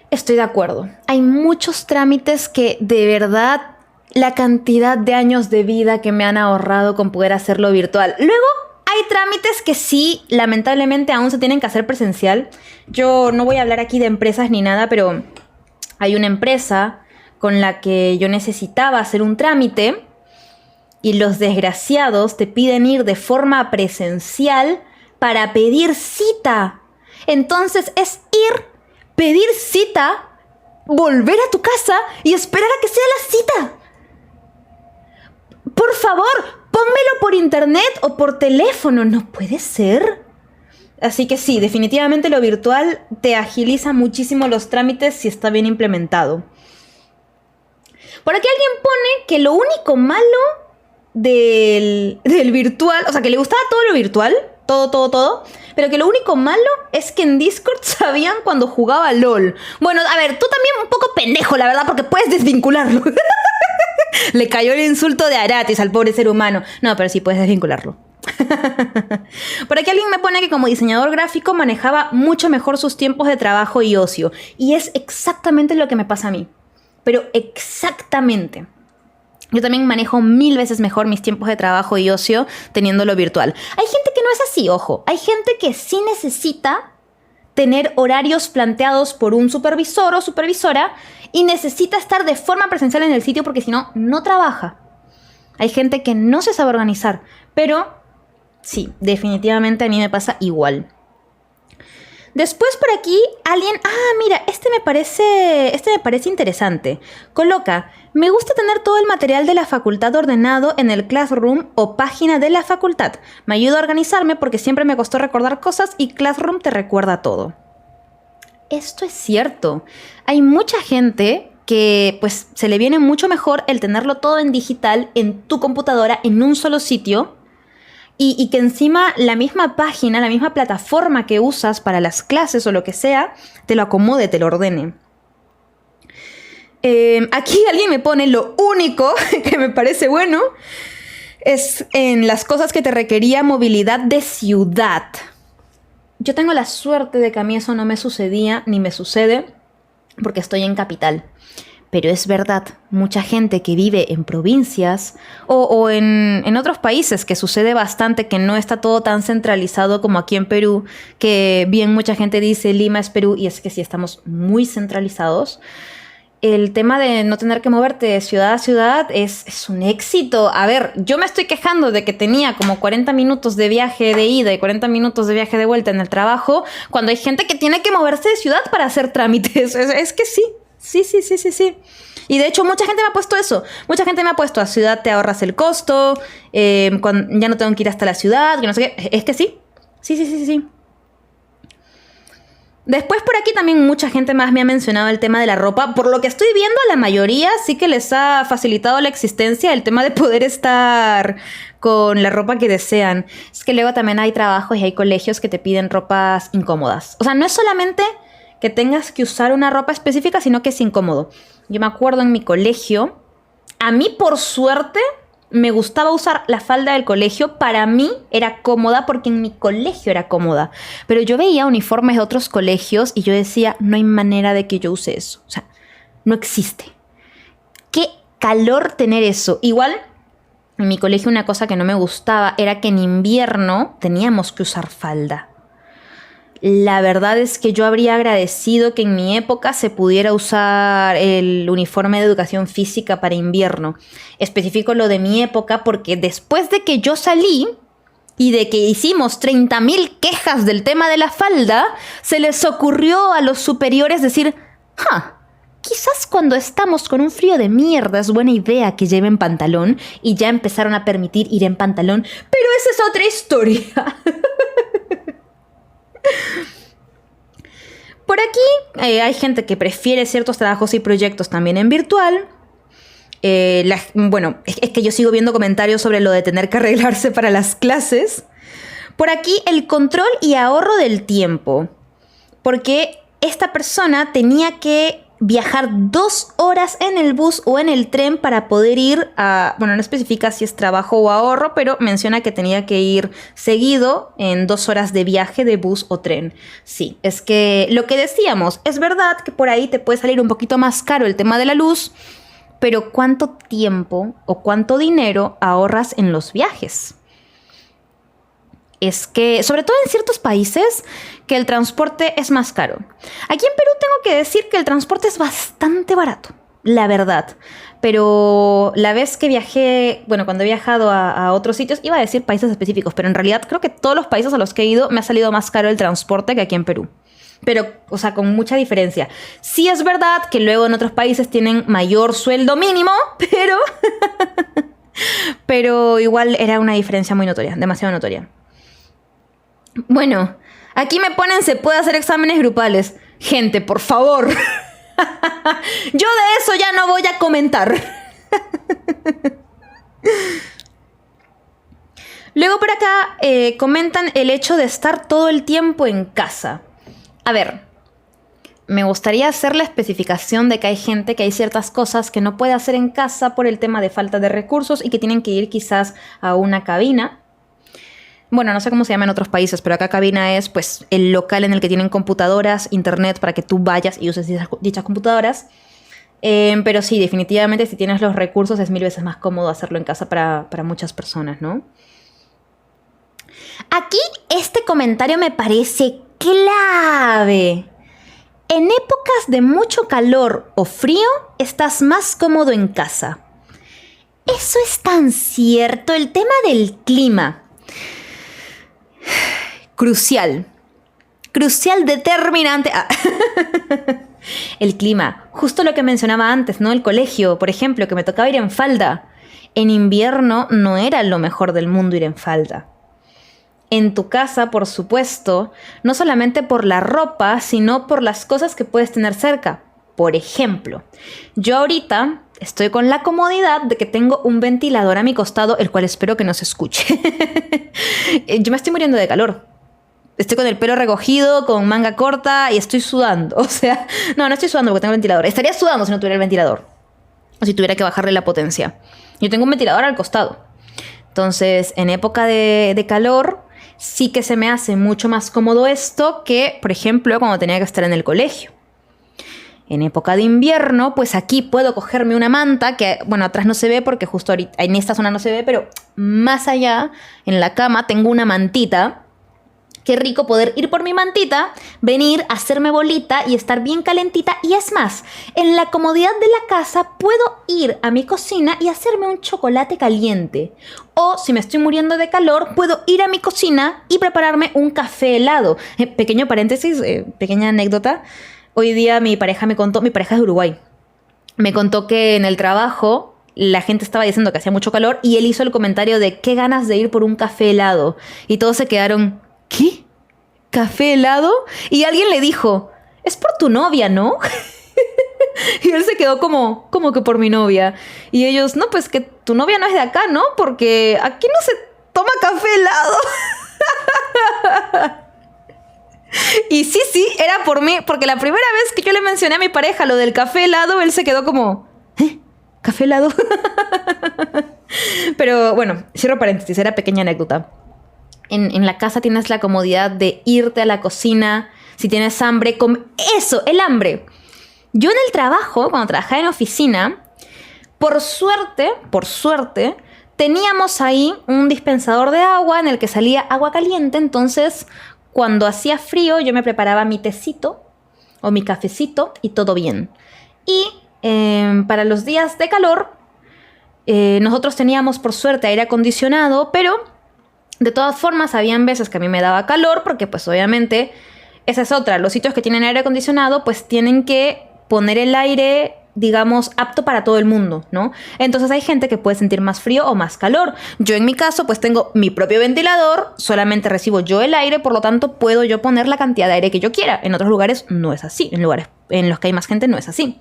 [SPEAKER 1] Estoy de acuerdo. Hay muchos trámites que de verdad la cantidad de años de vida que me han ahorrado con poder hacerlo virtual. Luego, hay trámites que sí, lamentablemente, aún se tienen que hacer presencial. Yo no voy a hablar aquí de empresas ni nada, pero hay una empresa con la que yo necesitaba hacer un trámite y los desgraciados te piden ir de forma presencial para pedir cita. Entonces es ir, pedir cita, volver a tu casa y esperar a que sea la cita. Por favor, pónmelo por internet o por teléfono. No puede ser. Así que sí, definitivamente lo virtual te agiliza muchísimo los trámites si está bien implementado. Por aquí alguien pone que lo único malo del virtual, o sea, que le gustaba todo lo virtual, todo, pero que lo único malo es que en Discord sabían cuando jugaba LOL. Bueno, a ver, tú también un poco pendejo, la verdad, porque puedes desvincularlo. Le cayó el insulto de Aratis al pobre ser humano. No, pero sí puedes desvincularlo. Por aquí alguien me pone que como diseñador gráfico manejaba mucho mejor sus tiempos de trabajo y ocio. Y es exactamente lo que me pasa a mí. Pero exactamente. Yo también manejo 1000 veces mejor mis tiempos de trabajo y ocio teniéndolo virtual. Hay gente que no es así, ojo. Hay gente que sí necesita tener horarios planteados por un supervisor o supervisora y necesita estar de forma presencial en el sitio porque si no, no trabaja. Hay gente que no se sabe organizar, pero sí, definitivamente a mí me pasa igual. Después por aquí alguien... mira, este me parece interesante. Coloca, me gusta tener todo el material de la facultad ordenado en el Classroom o página de la facultad. Me ayuda a organizarme porque siempre me costó recordar cosas y Classroom te recuerda todo. Esto es cierto. Hay mucha gente que pues se le viene mucho mejor el tenerlo todo en digital, en tu computadora, en un solo sitio. Y que encima la misma página, la misma plataforma que usas para las clases o lo que sea, te lo acomode, te lo ordene. Aquí alguien me pone lo único que me parece bueno es en las cosas que te requería movilidad de ciudad. Yo tengo la suerte de que a mí eso no me sucedía ni me sucede porque estoy en capital. Pero es verdad, mucha gente que vive en provincias o en otros países que sucede bastante, que no está todo tan centralizado como aquí en Perú, que bien mucha gente dice Lima es Perú y es que sí estamos muy centralizados. El tema de no tener que moverte de ciudad a ciudad es un éxito. A ver, yo me estoy quejando de que tenía como 40 minutos de viaje de ida y 40 minutos de viaje de vuelta en el trabajo, cuando hay gente que tiene que moverse de ciudad para hacer trámites. Es que sí. Sí. Y de hecho mucha gente me ha puesto eso. Mucha gente me ha puesto a ciudad te ahorras el costo, ya no tengo que ir hasta la ciudad, que no sé qué. Es que sí. Sí. Después por aquí también mucha gente más me ha mencionado el tema de la ropa. Por lo que estoy viendo, a la mayoría sí que les ha facilitado la existencia el tema de poder estar con la ropa que desean. Es que luego también hay trabajos y hay colegios que te piden ropas incómodas. O sea, no es solamente que tengas que usar una ropa específica, sino que es incómodo. Yo me acuerdo en mi colegio, a mí por suerte me gustaba usar la falda del colegio. Para mí era cómoda porque en mi colegio era cómoda. Pero yo veía uniformes de otros colegios y yo decía, no hay manera de que yo use eso. O sea, no existe. Qué calor tener eso. Igual, en mi colegio una cosa que no me gustaba era que en invierno teníamos que usar falda. La verdad es que yo habría agradecido que en mi época se pudiera usar el uniforme de educación física para invierno. Especifico lo de mi época porque después de que yo salí y de que hicimos 30.000 quejas del tema de la falda, se les ocurrió a los superiores decir, quizás cuando estamos con un frío de mierda es buena idea que lleven pantalón, y ya empezaron a permitir ir en pantalón. Pero esa es otra historia. Por aquí hay gente que prefiere ciertos trabajos y proyectos también en virtual. Bueno, es que yo sigo viendo comentarios sobre lo de tener que arreglarse para las clases. Por aquí el control y ahorro del tiempo. Porque esta persona tenía que viajar 2 horas en el bus o en el tren para poder ir a... Bueno, no especifica si es trabajo o ahorro, pero menciona que tenía que ir seguido en 2 horas de viaje de bus o tren. Sí, es que lo que decíamos, es verdad que por ahí te puede salir un poquito más caro el tema de la luz, pero ¿cuánto tiempo o cuánto dinero ahorras en los viajes? Es que, sobre todo en ciertos países, que el transporte es más caro. Aquí en Perú tengo que decir que el transporte es bastante barato, la verdad. Pero la vez que viajé, bueno, cuando he viajado a otros sitios, iba a decir países específicos, pero en realidad creo que todos los países a los que he ido me ha salido más caro el transporte que aquí en Perú. Pero, o sea, con mucha diferencia. Sí es verdad que luego en otros países tienen mayor sueldo mínimo, pero igual era una diferencia muy notoria, demasiado notoria. Bueno, aquí me ponen se puede hacer exámenes grupales. Gente, por favor. Yo de eso ya no voy a comentar. Luego por acá comentan el hecho de estar todo el tiempo en casa. A ver, me gustaría hacer la especificación de que hay gente que hay ciertas cosas que no puede hacer en casa por el tema de falta de recursos y que tienen que ir quizás a una cabina. Bueno, no sé cómo se llama en otros países, pero acá cabina es pues el local en el que tienen computadoras, internet, para que tú vayas y uses dichas computadoras. Pero sí, definitivamente si tienes los recursos es 1000 veces más cómodo hacerlo en casa para muchas personas, ¿no? Aquí este comentario me parece clave. En épocas de mucho calor o frío, estás más cómodo en casa. Eso es tan cierto, el tema del clima. Crucial, determinante. El clima, justo lo que mencionaba antes, ¿no? El colegio, por ejemplo, que me tocaba ir en falda. En invierno no era lo mejor del mundo ir en falda. En tu casa, por supuesto, no solamente por la ropa, sino por las cosas que puedes tener cerca. Por ejemplo, yo ahorita estoy con la comodidad de que tengo un ventilador a mi costado, el cual espero que no se escuche. Yo me estoy muriendo de calor. Estoy con el pelo recogido, con manga corta y estoy sudando. O sea, no estoy sudando porque tengo el ventilador. Estaría sudando si no tuviera el ventilador. O si tuviera que bajarle la potencia. Yo tengo un ventilador al costado. Entonces, en época de calor, sí que se me hace mucho más cómodo esto que, por ejemplo, cuando tenía que estar en el colegio. En época de invierno, pues aquí puedo cogerme una manta que, bueno, atrás no se ve porque justo ahorita, en esta zona no se ve, pero más allá, en la cama, tengo una mantita. Qué rico poder ir por mi mantita, venir, hacerme bolita y estar bien calentita. Y es más, en la comodidad de la casa puedo ir a mi cocina y hacerme un chocolate caliente. O si me estoy muriendo de calor, puedo ir a mi cocina y prepararme un café helado. Pequeño paréntesis, pequeña anécdota. Hoy día mi pareja me contó, mi pareja es de Uruguay, me contó que en el trabajo la gente estaba diciendo que hacía mucho calor y él hizo el comentario de qué ganas de ir por un café helado. Y todos se quedaron... ¿Qué? ¿Café helado? Y alguien le dijo, es por tu novia, ¿no? Y él se quedó como que por mi novia. Y ellos, no, pues que tu novia no es de acá, ¿no? Porque aquí no se toma café helado. Y sí, era por mí. Porque la primera vez que yo le mencioné a mi pareja lo del café helado, él se quedó como, ¿eh? ¿Café helado? Pero bueno, cierro paréntesis, era pequeña anécdota. En la casa tienes la comodidad de irte a la cocina. Si tienes hambre, eso, el hambre. Yo en el trabajo, cuando trabajaba en oficina, por suerte, teníamos ahí un dispensador de agua en el que salía agua caliente. Entonces, cuando hacía frío, yo me preparaba mi tecito o mi cafecito y todo bien. Y para los días de calor, nosotros teníamos, por suerte, aire acondicionado, pero... De todas formas, habían veces que a mí me daba calor porque, pues, obviamente, esa es otra. Los sitios que tienen aire acondicionado, pues, tienen que poner el aire, digamos, apto para todo el mundo, ¿no? Entonces hay gente que puede sentir más frío o más calor. Yo, en mi caso, pues, tengo mi propio ventilador. Solamente recibo yo el aire, por lo tanto, puedo yo poner la cantidad de aire que yo quiera. En otros lugares no es así. En lugares en los que hay más gente no es así.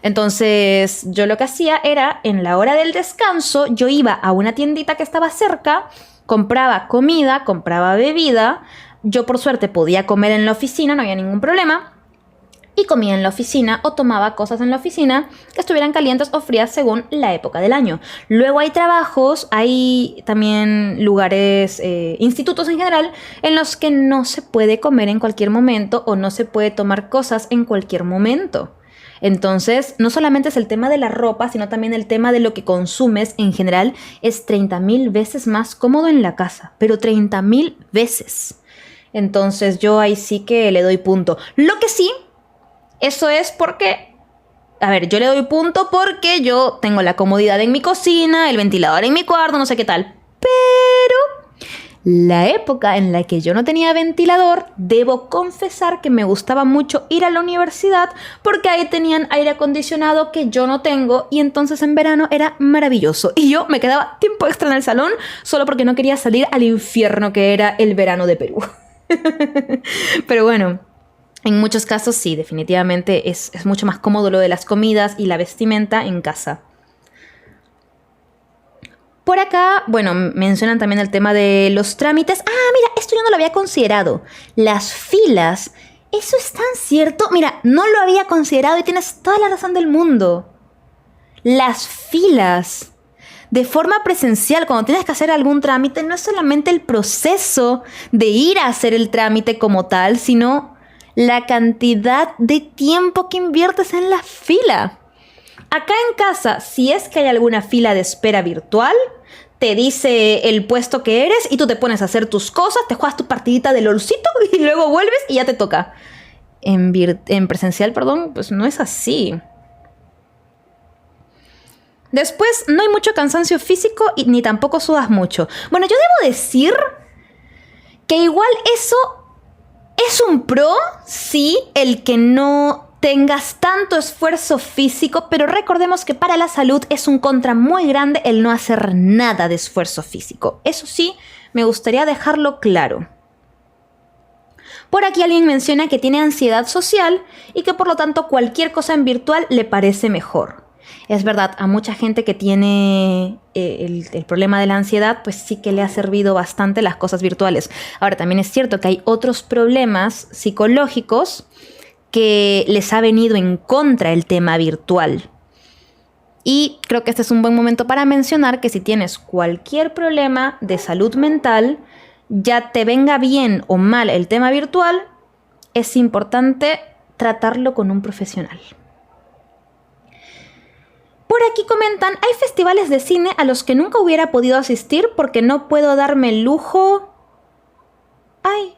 [SPEAKER 1] Entonces, yo lo que hacía era, en la hora del descanso, yo iba a una tiendita que estaba cerca... Compraba comida, compraba bebida. Yo, por suerte, podía comer en la oficina, no había ningún problema. Y comía en la oficina o tomaba cosas en la oficina que estuvieran calientes o frías según la época del año. Luego hay trabajos, hay también lugares, institutos en general, en los que no se puede comer en cualquier momento o no se puede tomar cosas en cualquier momento. Entonces, no solamente es el tema de la ropa, sino también el tema de lo que consumes en general. Es 30.000 veces más cómodo en la casa, pero 30.000 veces. Entonces, yo ahí sí que le doy punto. Lo que sí, eso es porque... A ver, yo le doy punto porque yo tengo la comodidad en mi cocina, el ventilador en mi cuarto, no sé qué tal. Pero la época en la que yo no tenía ventilador, debo confesar que me gustaba mucho ir a la universidad porque ahí tenían aire acondicionado que yo no tengo y entonces en verano era maravilloso. Y yo me quedaba tiempo extra en el salón solo porque no quería salir al infierno que era el verano de Perú. Pero bueno... En muchos casos sí, definitivamente es mucho más cómodo lo de las comidas y la vestimenta en casa. Por acá, bueno, mencionan también el tema de los trámites. Ah, mira, esto yo no lo había considerado. Las filas, eso es tan cierto. Mira, no lo había considerado y tienes toda la razón del mundo. Las filas. De forma presencial, cuando tienes que hacer algún trámite, no es solamente el proceso de ir a hacer el trámite como tal, sino... la cantidad de tiempo que inviertes en la fila. Acá en casa, si es que hay alguna fila de espera virtual, te dice el puesto que eres y tú te pones a hacer tus cosas, te juegas tu partidita de LOLcito y luego vuelves y ya te toca. En presencial, pues no es así. Después, no hay mucho cansancio físico ni tampoco sudas mucho. Bueno, yo debo decir que igual eso... es un pro, sí, el que no tengas tanto esfuerzo físico, pero recordemos que para la salud es un contra muy grande el no hacer nada de esfuerzo físico. Eso sí, me gustaría dejarlo claro. Por aquí alguien menciona que tiene ansiedad social y que por lo tanto cualquier cosa en virtual le parece mejor. Es verdad, a mucha gente que tiene el problema de la ansiedad, pues sí que le ha servido bastante las cosas virtuales. Ahora, también es cierto que hay otros problemas psicológicos que les ha venido en contra el tema virtual. Y creo que este es un buen momento para mencionar que si tienes cualquier problema de salud mental, ya te venga bien o mal el tema virtual, es importante tratarlo con un profesional. Por aquí comentan, hay festivales de cine a los que nunca hubiera podido asistir porque no puedo darme el lujo... Ay,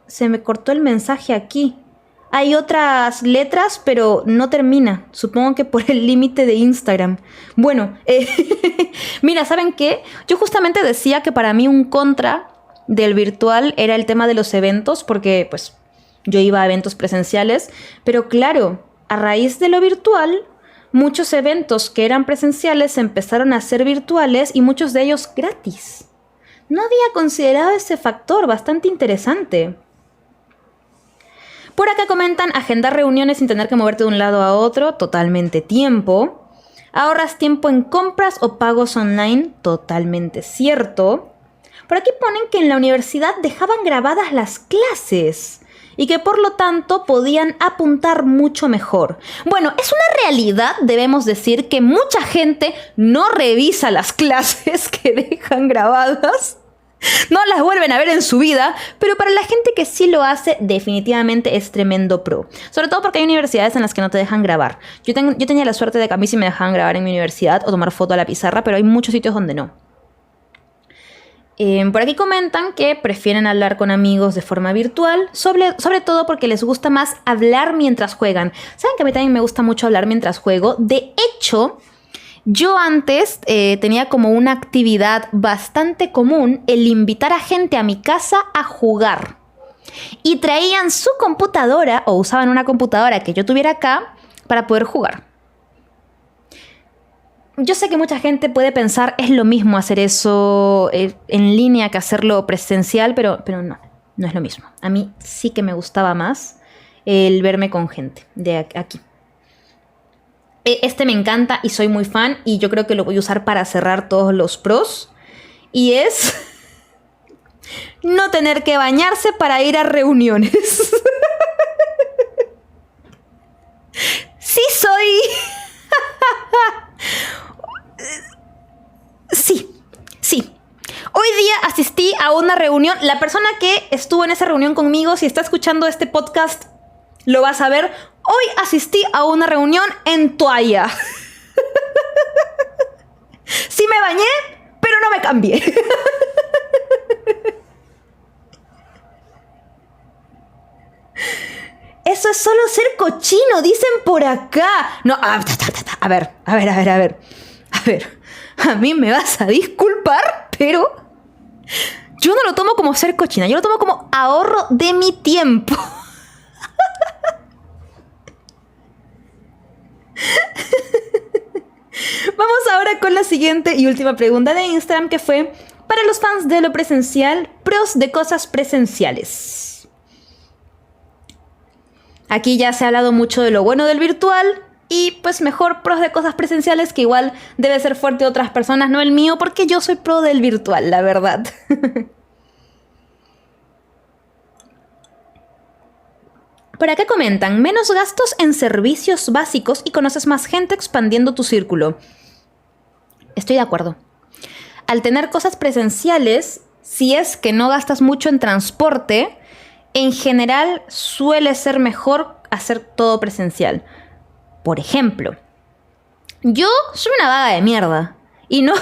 [SPEAKER 1] se me cortó el mensaje aquí. Hay otras letras, pero no termina. Supongo que por el límite de Instagram. Bueno, mira, ¿saben qué? Yo justamente decía que para mí un contra del virtual era el tema de los eventos, porque pues yo iba a eventos presenciales, pero claro... a raíz de lo virtual, muchos eventos que eran presenciales empezaron a ser virtuales y muchos de ellos gratis. No había considerado ese factor, bastante interesante. Por acá comentan, agendar reuniones sin tener que moverte de un lado a otro, totalmente tiempo. Ahorras tiempo en compras o pagos online, totalmente cierto. Por aquí ponen que en la universidad dejaban grabadas las clases y que por lo tanto podían apuntar mucho mejor. Bueno, es una realidad, debemos decir, que mucha gente no revisa las clases que dejan grabadas, no las vuelven a ver en su vida, pero para la gente que sí lo hace, definitivamente es tremendo pro. Sobre todo porque hay universidades en las que no te dejan grabar. Yo tenía la suerte de que a mí sí me dejaban grabar en mi universidad o tomar foto a la pizarra, pero hay muchos sitios donde no. Por aquí comentan que prefieren hablar con amigos de forma virtual, sobre todo porque les gusta más hablar mientras juegan. ¿Saben que a mí también me gusta mucho hablar mientras juego? De hecho, yo antes tenía como una actividad bastante común el invitar a gente a mi casa a jugar. Y traían su computadora o usaban una computadora que yo tuviera acá para poder jugar. Yo sé que mucha gente puede pensar es lo mismo hacer eso en línea que hacerlo presencial, pero no es lo mismo. A mí sí que me gustaba más el verme con gente de aquí. Este me encanta y soy muy fan y yo creo que lo voy a usar para cerrar todos los pros. Y es no tener que bañarse para ir a reuniones. Sí soy... Sí. Hoy día asistí a una reunión. La persona que estuvo en esa reunión conmigo, si está escuchando este podcast, Lo vas a ver. Hoy asistí a una reunión en toalla. Sí me bañé, pero no me cambié. Eso es solo ser cochino, dicen por acá. No, a ver. A ver, a mí me vas a disculpar, pero yo no lo tomo como ser cochina, yo lo tomo como ahorro de mi tiempo. Vamos ahora con la siguiente y última pregunta de Instagram, que fue: para los fans de lo presencial, pros de cosas presenciales. Aquí ya se ha hablado mucho de lo bueno del virtual y pues mejor pros de cosas presenciales, que igual debe ser fuerte de otras personas, no el mío, porque yo soy pro del virtual, la verdad. Por acá comentan: menos gastos en servicios básicos y conoces más gente expandiendo tu círculo. Estoy de acuerdo. Al tener cosas presenciales, si es que no gastas mucho en transporte, en general suele ser mejor hacer todo presencial. Por ejemplo, yo soy una vaga de mierda y no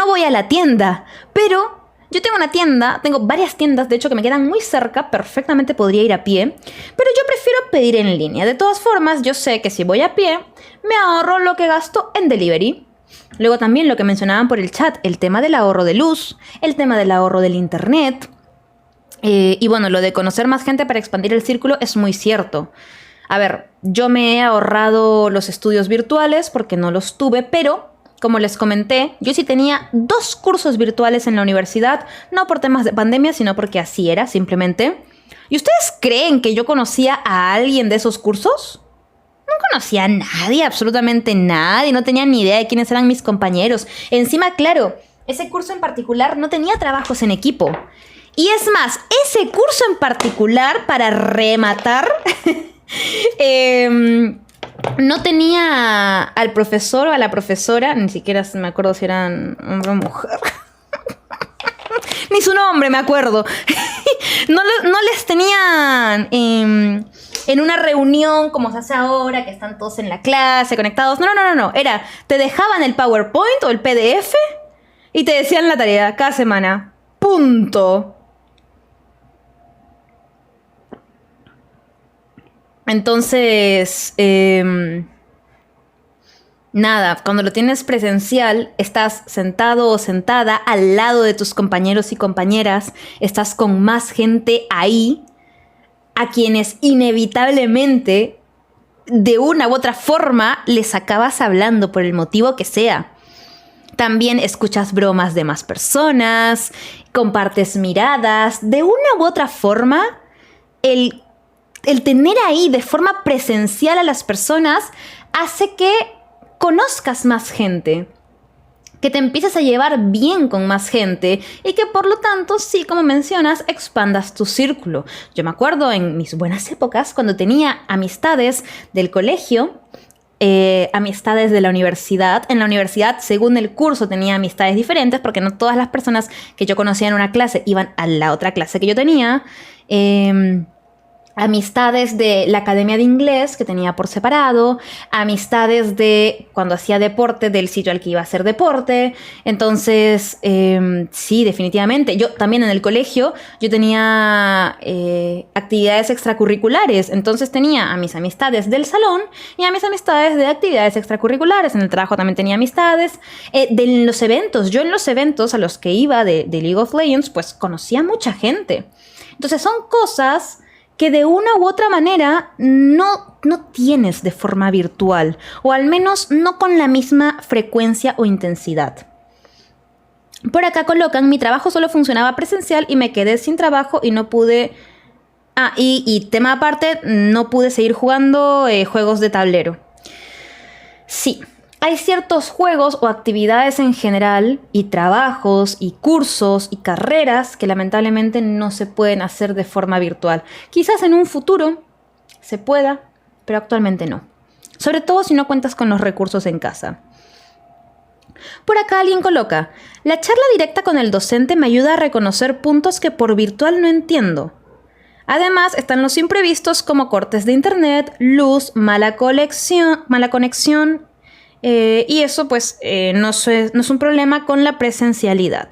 [SPEAKER 1] voy a la tienda, pero yo tengo una tienda, tengo varias tiendas, de hecho, que me quedan muy cerca, perfectamente podría ir a pie, pero yo prefiero pedir en línea. De todas formas, yo sé que si voy a pie, me ahorro lo que gasto en delivery. Luego también lo que mencionaban por el chat, el tema del ahorro de luz, el tema del ahorro del internet. Y bueno, lo de conocer más gente para expandir el círculo es muy cierto. A ver, yo me he ahorrado los estudios virtuales porque no los tuve, pero como les comenté, yo sí tenía 2 cursos virtuales en la universidad, no por temas de pandemia, sino porque así era, simplemente. ¿Y ustedes creen que yo conocía a alguien de esos cursos? No conocía a nadie, absolutamente nadie, no tenía ni idea de quiénes eran mis compañeros. Encima, claro, ese curso en particular no tenía trabajos en equipo. Y es más, ese curso en particular, para rematar, no tenía al profesor o a la profesora, ni siquiera me acuerdo si eran hombre o mujer. Ni su nombre me acuerdo. No les tenían en una reunión como se hace ahora, que están todos en la clase conectados. No. Era, te dejaban el PowerPoint o el PDF y te decían la tarea cada semana. Punto. Entonces, nada, cuando lo tienes presencial, estás sentado o sentada al lado de tus compañeros y compañeras, estás con más gente ahí, a quienes inevitablemente, de una u otra forma, les acabas hablando por el motivo que sea. También escuchas bromas de más personas, compartes miradas, de una u otra forma, el tener ahí de forma presencial a las personas hace que conozcas más gente, que te empieces a llevar bien con más gente y que por lo tanto, sí, como mencionas, expandas tu círculo. Yo me acuerdo en mis buenas épocas, cuando tenía amistades del colegio, amistades de la universidad. En la universidad, según el curso, tenía amistades diferentes porque no todas las personas que yo conocía en una clase iban a la otra clase que yo tenía. Amistades de la academia de inglés que tenía por separado, amistades de cuando hacía deporte del sitio al que iba a hacer deporte. Entonces, sí, definitivamente. Yo también en el colegio, yo tenía actividades extracurriculares. Entonces tenía a mis amistades del salón y a mis amistades de actividades extracurriculares. En el trabajo también tenía amistades. De los eventos, yo en los eventos a los que iba de League of Legends, pues conocía mucha gente. Entonces son cosas que de una u otra manera no tienes de forma virtual, o al menos no con la misma frecuencia o intensidad. Por acá colocan: mi trabajo solo funcionaba presencial y me quedé sin trabajo y no pude... y tema aparte, no pude seguir jugando juegos de tablero. Sí. Hay ciertos juegos o actividades en general, y trabajos, y cursos, y carreras que lamentablemente no se pueden hacer de forma virtual. Quizás en un futuro se pueda, pero actualmente no. Sobre todo si no cuentas con los recursos en casa. Por acá alguien coloca: la charla directa con el docente me ayuda a reconocer puntos que por virtual no entiendo. Además, están los imprevistos como cortes de internet, luz, mala conexión, y eso pues no es un problema con la presencialidad.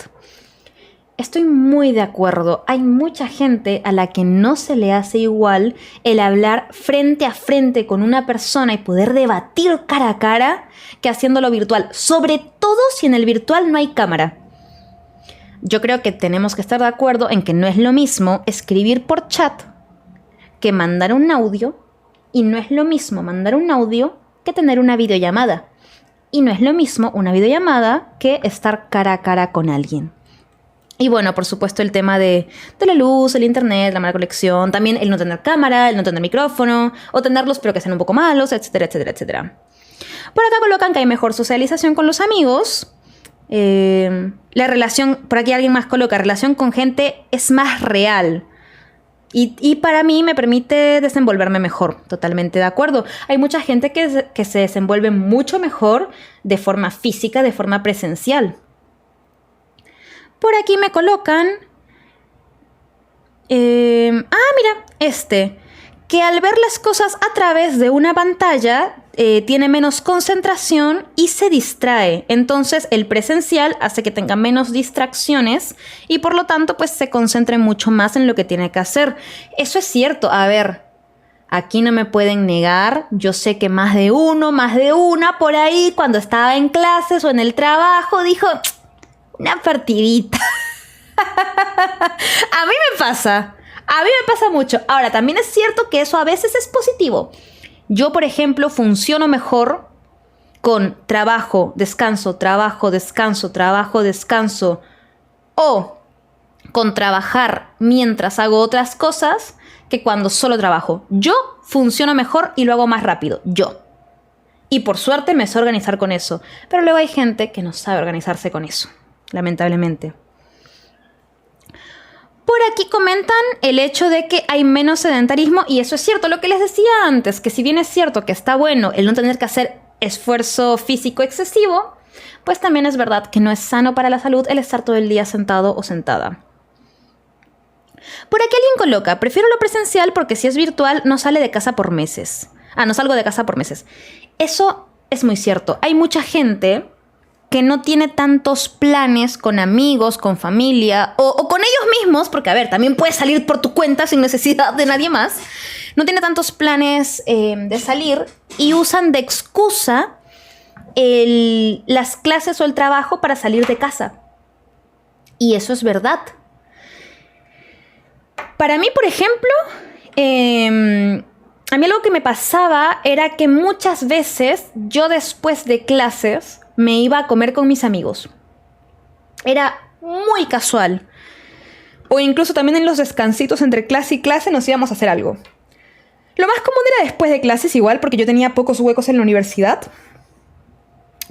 [SPEAKER 1] Estoy muy de acuerdo. Hay mucha gente a la que no se le hace igual el hablar frente a frente con una persona y poder debatir cara a cara que haciéndolo virtual. Sobre todo si en el virtual no hay cámara. Yo creo que tenemos que estar de acuerdo en que no es lo mismo escribir por chat que mandar un audio, y no es lo mismo mandar un audio que tener una videollamada. Y no es lo mismo una videollamada que estar cara a cara con alguien. Y bueno, por supuesto el tema de la luz, el internet, la mala conexión, también el no tener cámara, el no tener micrófono, o tenerlos pero que sean un poco malos, etcétera, etcétera, etcétera. Por acá colocan que hay mejor socialización con los amigos. La relación, por aquí alguien más coloca, relación con gente es más real. Y para mí me permite desenvolverme mejor, totalmente de acuerdo. Hay mucha gente que se desenvuelve mucho mejor de forma física, de forma presencial. Por aquí me colocan... mira, que al ver las cosas a través de una pantalla tiene menos concentración y se distrae. Entonces el presencial hace que tenga menos distracciones y por lo tanto pues se concentre mucho más en lo que tiene que hacer. Eso es cierto. A ver, aquí no me pueden negar. Yo sé que más de una por ahí cuando estaba en clases o en el trabajo dijo una partidita. A mí me pasa mucho. Ahora, también es cierto que eso a veces es positivo. Yo, por ejemplo, funciono mejor con trabajo, descanso, trabajo, descanso, trabajo, descanso. O con trabajar mientras hago otras cosas que cuando solo trabajo. Yo funciono mejor y lo hago más rápido. Yo. Y por suerte me sé organizar con eso. Pero luego hay gente que no sabe organizarse con eso. Lamentablemente. Por aquí comentan el hecho de que hay menos sedentarismo y eso es cierto, lo que les decía antes, que si bien es cierto que está bueno el no tener que hacer esfuerzo físico excesivo, pues también es verdad que no es sano para la salud el estar todo el día sentado o sentada. Por aquí alguien coloca, prefiero lo presencial porque si es virtual no sale de casa por meses. No salgo de casa por meses. Eso es muy cierto. Hay mucha gente que no tiene tantos planes con amigos, con familia o con ellos mismos, porque a ver, también puedes salir por tu cuenta sin necesidad de nadie más. No tiene tantos planes de salir y usan de excusa las clases o el trabajo para salir de casa. Y eso es verdad. Para mí, por ejemplo, a mí algo que me pasaba era que muchas veces yo después de clases me iba a comer con mis amigos. Era muy casual. O incluso también en los descansitos entre clase y clase nos íbamos a hacer algo. Lo más común era después de clases igual, porque yo tenía pocos huecos en la universidad.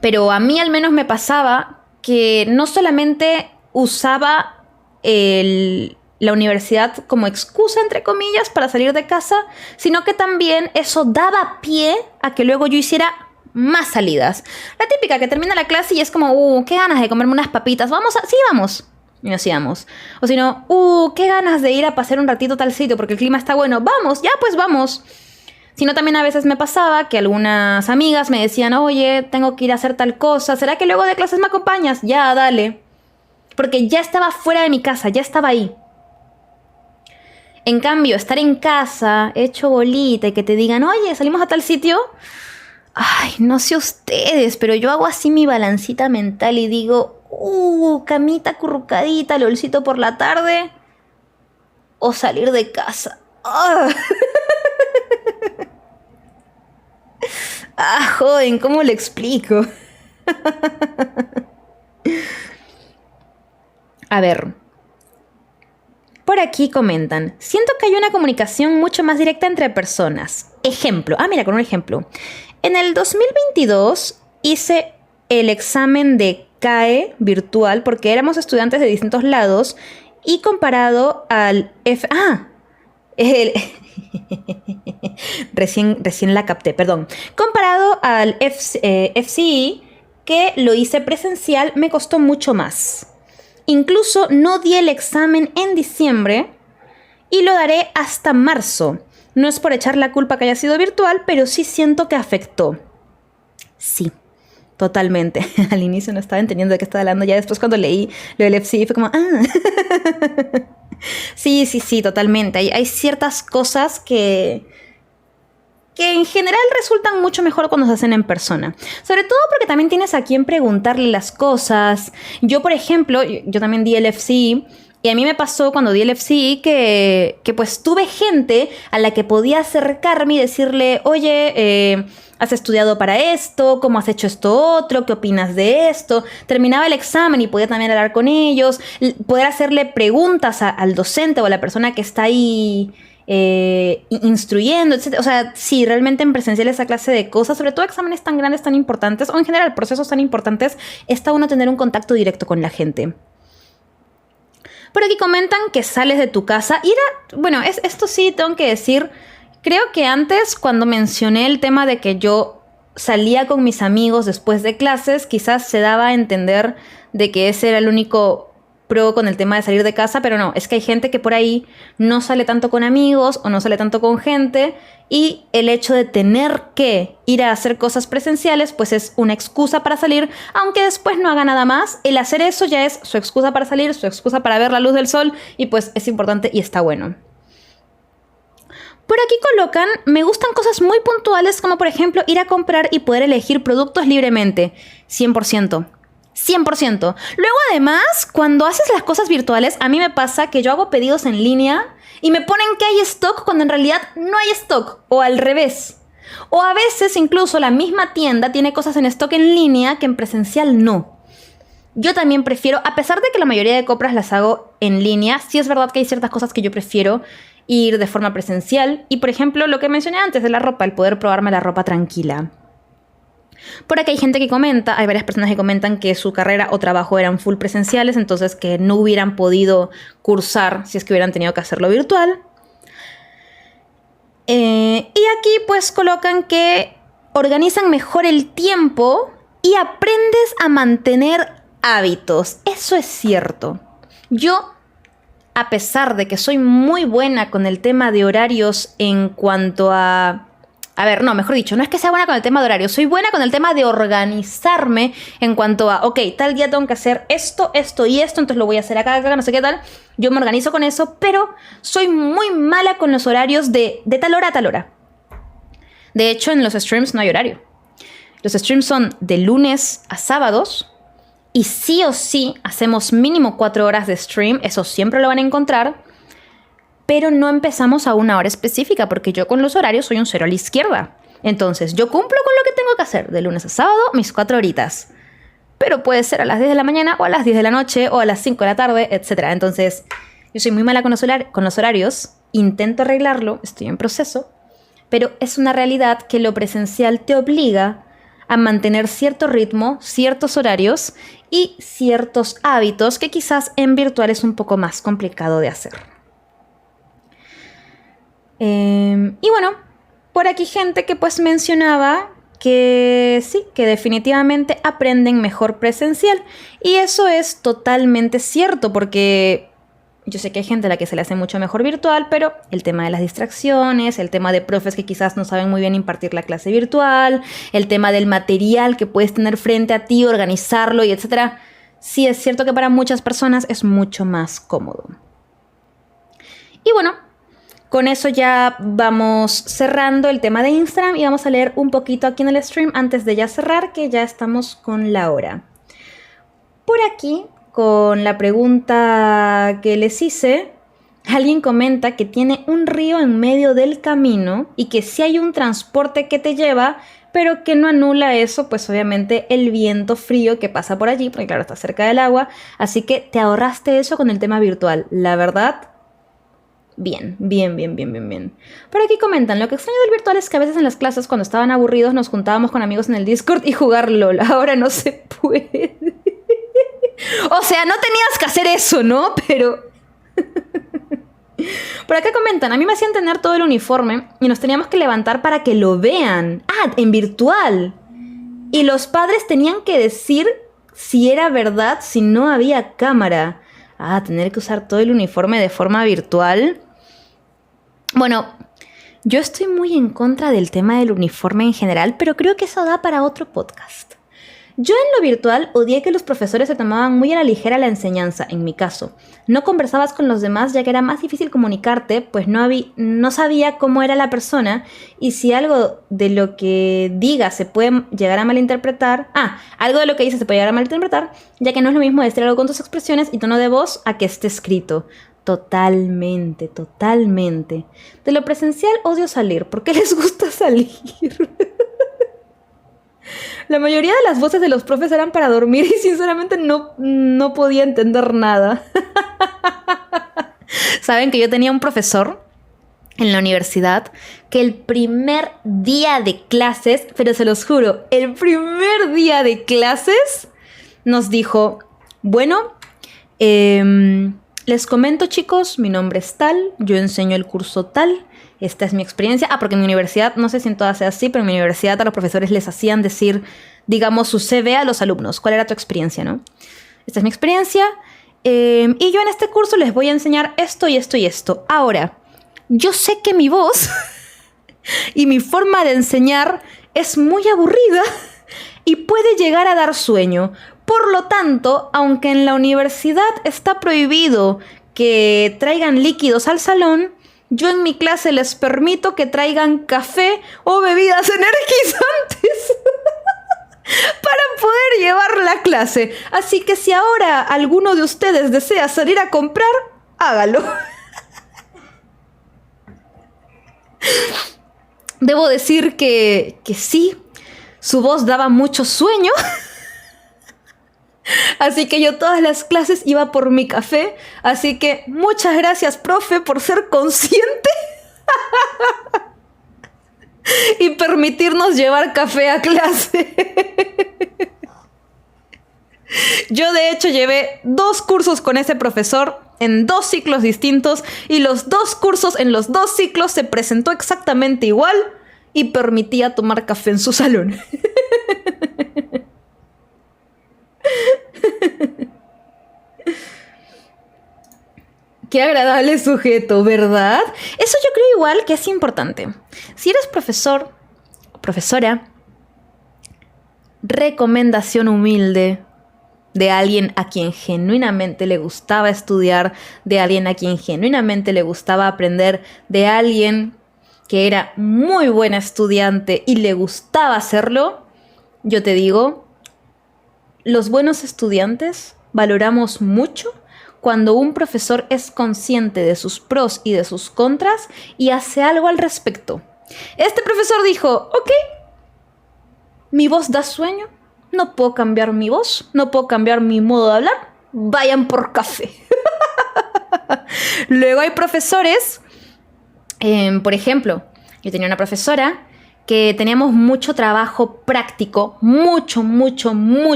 [SPEAKER 1] Pero a mí al menos me pasaba que no solamente usaba la universidad como excusa, entre comillas, para salir de casa, sino que también eso daba pie a que luego yo hiciera más salidas. La típica que termina la clase y es como, qué ganas de comerme unas papitas. Sí, vamos. Y nos íbamos. O si no, qué ganas de ir a pasear un ratito a tal sitio porque el clima está bueno. Vamos, ya pues vamos. Si no, también a veces me pasaba que algunas amigas me decían, oye, tengo que ir a hacer tal cosa. ¿Será que luego de clases me acompañas? Ya, dale. Porque ya estaba fuera de mi casa, ya estaba ahí. En cambio, estar en casa, hecho bolita y que te digan, oye, salimos a tal sitio. Ay, no sé ustedes, pero yo hago así mi balancita mental y digo, camita acurrucadita, lolcito por la tarde, o salir de casa. Joven, ¿cómo le explico? A ver, por aquí comentan, siento que hay una comunicación mucho más directa entre personas. Ejemplo, mira, con un ejemplo. En el 2022 hice el examen de CAE virtual porque éramos estudiantes de distintos lados y comparado al recién la capté, perdón. Comparado al FCI, que lo hice presencial, me costó mucho más. Incluso no di el examen en diciembre y lo daré hasta marzo. No es por echar la culpa que haya sido virtual, pero sí siento que afectó. Sí, totalmente. Al inicio no estaba entendiendo de qué estaba hablando. Ya después cuando leí lo del FCI fue como... Sí, totalmente. Hay ciertas cosas que en general resultan mucho mejor cuando se hacen en persona. Sobre todo porque también tienes a quien preguntarle las cosas. Yo, por ejemplo, yo también di el FCI. Y a mí me pasó cuando di el FCI que pues tuve gente a la que podía acercarme y decirle, oye, ¿has estudiado para esto? ¿Cómo has hecho esto otro? ¿Qué opinas de esto? Terminaba el examen y podía también hablar con ellos, poder hacerle preguntas al docente o a la persona que está ahí instruyendo, etc. O sea, sí, realmente en presencial esa clase de cosas, sobre todo exámenes tan grandes, tan importantes, o en general procesos tan importantes, está uno tener un contacto directo con la gente. Por aquí comentan que sales de tu casa. Bueno, esto sí tengo que decir. Creo que antes, cuando mencioné el tema de que yo salía con mis amigos después de clases, quizás se daba a entender de que ese era el único pro con el tema de salir de casa, pero no, es que hay gente que por ahí no sale tanto con amigos o no sale tanto con gente y el hecho de tener que ir a hacer cosas presenciales pues es una excusa para salir, aunque después no haga nada más. El hacer eso ya es su excusa para salir, su excusa para ver la luz del sol y pues es importante y está bueno. Por aquí colocan, me gustan cosas muy puntuales como por ejemplo ir a comprar y poder elegir productos libremente. 100%. 100%. Luego además, cuando haces las cosas virtuales, a mí me pasa que yo hago pedidos en línea y me ponen que hay stock cuando en realidad no hay stock. O al revés. O a veces incluso la misma tienda tiene cosas en stock en línea que en presencial no. Yo también prefiero, a pesar de que la mayoría de compras las hago en línea, sí es verdad que hay ciertas cosas que yo prefiero ir de forma presencial. Y por ejemplo, lo que mencioné antes de la ropa, el poder probarme la ropa tranquila. Por aquí hay gente que comenta, hay varias personas que comentan que su carrera o trabajo eran full presenciales, entonces que no hubieran podido cursar si es que hubieran tenido que hacerlo virtual. Y aquí pues colocan que organizan mejor el tiempo y aprendes a mantener hábitos. Eso es cierto. Yo, a pesar de que soy muy buena con el tema de horarios en cuanto a... A ver, no, mejor dicho, no es que sea buena con el tema de horario, soy buena con el tema de organizarme en cuanto a, ok, tal día tengo que hacer esto, esto y esto, entonces lo voy a hacer acá, no sé qué tal. Yo me organizo con eso, pero soy muy mala con los horarios de tal hora a tal hora. De hecho, en los streams no hay horario. Los streams son de lunes a sábados y sí o sí hacemos mínimo 4 horas de stream, eso siempre lo van a encontrar. Pero no empezamos a una hora específica, porque yo con los horarios soy un cero a la izquierda. Entonces, yo cumplo con lo que tengo que hacer de lunes a sábado, mis 4 horitas. Pero puede ser a las 10 de la mañana, o a las 10 de la noche, o a las 5 de la tarde, etc. Entonces, yo soy muy mala con los horarios, intento arreglarlo, estoy en proceso, pero es una realidad que lo presencial te obliga a mantener cierto ritmo, ciertos horarios y ciertos hábitos que quizás en virtual es un poco más complicado de hacer. Y bueno, por aquí gente que pues mencionaba que sí, que definitivamente aprenden mejor presencial. Y eso es totalmente cierto, porque yo sé que hay gente a la que se le hace mucho mejor virtual, pero el tema de las distracciones, el tema de profes que quizás no saben muy bien impartir la clase virtual, el tema del material que puedes tener frente a ti, organizarlo y etcétera. Sí es cierto que para muchas personas es mucho más cómodo. Y bueno, con eso ya vamos cerrando el tema de Instagram y vamos a leer un poquito aquí en el stream antes de ya cerrar, que ya estamos con la hora. Por aquí, con la pregunta que les hice, alguien comenta que tiene un río en medio del camino y que sí hay un transporte que te lleva, pero que no anula eso, pues obviamente el viento frío que pasa por allí, porque claro, está cerca del agua, así que te ahorraste eso con el tema virtual. La verdad... Bien. Por aquí comentan, lo que extraño del virtual es que a veces en las clases cuando estaban aburridos nos juntábamos con amigos en el Discord y jugar LOL. Ahora no se puede. O sea, no tenías que hacer eso, ¿no? Pero... Por acá comentan, a mí me hacían tener todo el uniforme y nos teníamos que levantar para que lo vean. Ah, en virtual. Y los padres tenían que decir si era verdad, si no había cámara. Ah, tener que usar todo el uniforme de forma virtual... Bueno, yo estoy muy en contra del tema del uniforme en general, pero creo que eso da para otro podcast. Yo en lo virtual odié que los profesores se tomaban muy a la ligera la enseñanza, en mi caso. No conversabas con los demás ya que era más difícil comunicarte, pues no sabía cómo era la persona y si algo de lo que diga se puede llegar a malinterpretar... algo de lo que dice se puede llegar a malinterpretar, ya que no es lo mismo decir algo con tus expresiones y tono de voz a que esté escrito. Totalmente, totalmente. De lo presencial odio salir. ¿Por qué les gusta salir? La mayoría de las voces de los profes eran para dormir y sinceramente no podía entender nada. Saben que yo tenía un profesor en la universidad que el primer día de clases, pero se los juro, el primer día de clases nos dijo, bueno, les comento chicos, mi nombre es tal, yo enseño el curso tal. Esta es mi experiencia. Porque en mi universidad, no sé si en todas sea así, pero en mi universidad a los profesores les hacían decir, digamos, su CV a los alumnos. ¿Cuál era tu experiencia, no? Esta es mi experiencia. Y yo en este curso les voy a enseñar esto y esto y esto. Ahora, yo sé que mi voz y mi forma de enseñar es muy aburrida y puede llegar a dar sueño. Por lo tanto, aunque en la universidad está prohibido que traigan líquidos al salón, yo en mi clase les permito que traigan café o bebidas energizantes para poder llevar la clase. Así que si ahora alguno de ustedes desea salir a comprar, hágalo. Debo decir que sí, su voz daba mucho sueño. Así que yo todas las clases iba por mi café. Así que muchas gracias, profe, por ser consciente y permitirnos llevar café a clase. Yo de hecho llevé 2 cursos con ese profesor en 2 ciclos distintos y en los 2 ciclos se presentó exactamente igual y permitía tomar café en su salón. Qué agradable sujeto, ¿verdad? Eso yo creo igual que es importante. Si eres profesor o profesora, recomendación humilde de alguien a quien genuinamente le gustaba estudiar, de alguien a quien genuinamente le gustaba aprender, de alguien que era muy buena estudiante y le gustaba hacerlo, yo te digo, los buenos estudiantes valoramos mucho cuando un profesor es consciente de sus pros y de sus contras y hace algo al respecto. Este profesor dijo, ok, mi voz da sueño, no puedo cambiar mi voz, no puedo cambiar mi modo de hablar, vayan por café. Luego hay profesores, por ejemplo, yo tenía una profesora que teníamos mucho trabajo práctico, mucho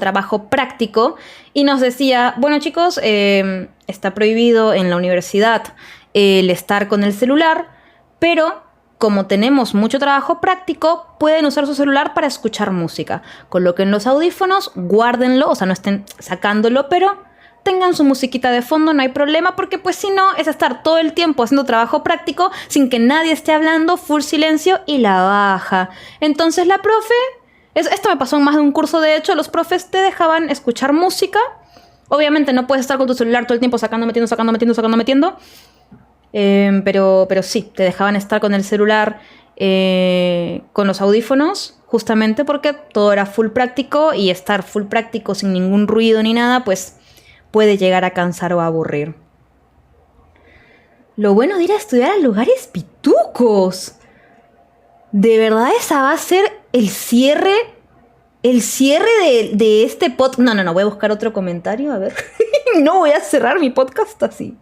[SPEAKER 1] trabajo práctico, y nos decía, bueno chicos, está prohibido en la universidad el estar con el celular, pero como tenemos mucho trabajo práctico, pueden usar su celular para escuchar música. Coloquen los audífonos, guárdenlo, o sea, no estén sacándolo, pero tengan su musiquita de fondo, no hay problema, porque pues si no, es estar todo el tiempo haciendo trabajo práctico sin que nadie esté hablando, full silencio y la baja. Entonces la profe, esto me pasó en más de un curso, de hecho, los profes te dejaban escuchar música. Obviamente no puedes estar con tu celular todo el tiempo sacando, metiendo. Pero sí, te dejaban estar con el celular, con los audífonos, justamente porque todo era full práctico, y estar full práctico sin ningún ruido ni nada, pues puede llegar a cansar o a aburrir. Lo bueno de ir a estudiar a lugares pitucos. De verdad, esa va a ser el cierre de este podcast. No, voy a buscar otro comentario, a ver. No voy a cerrar mi podcast así.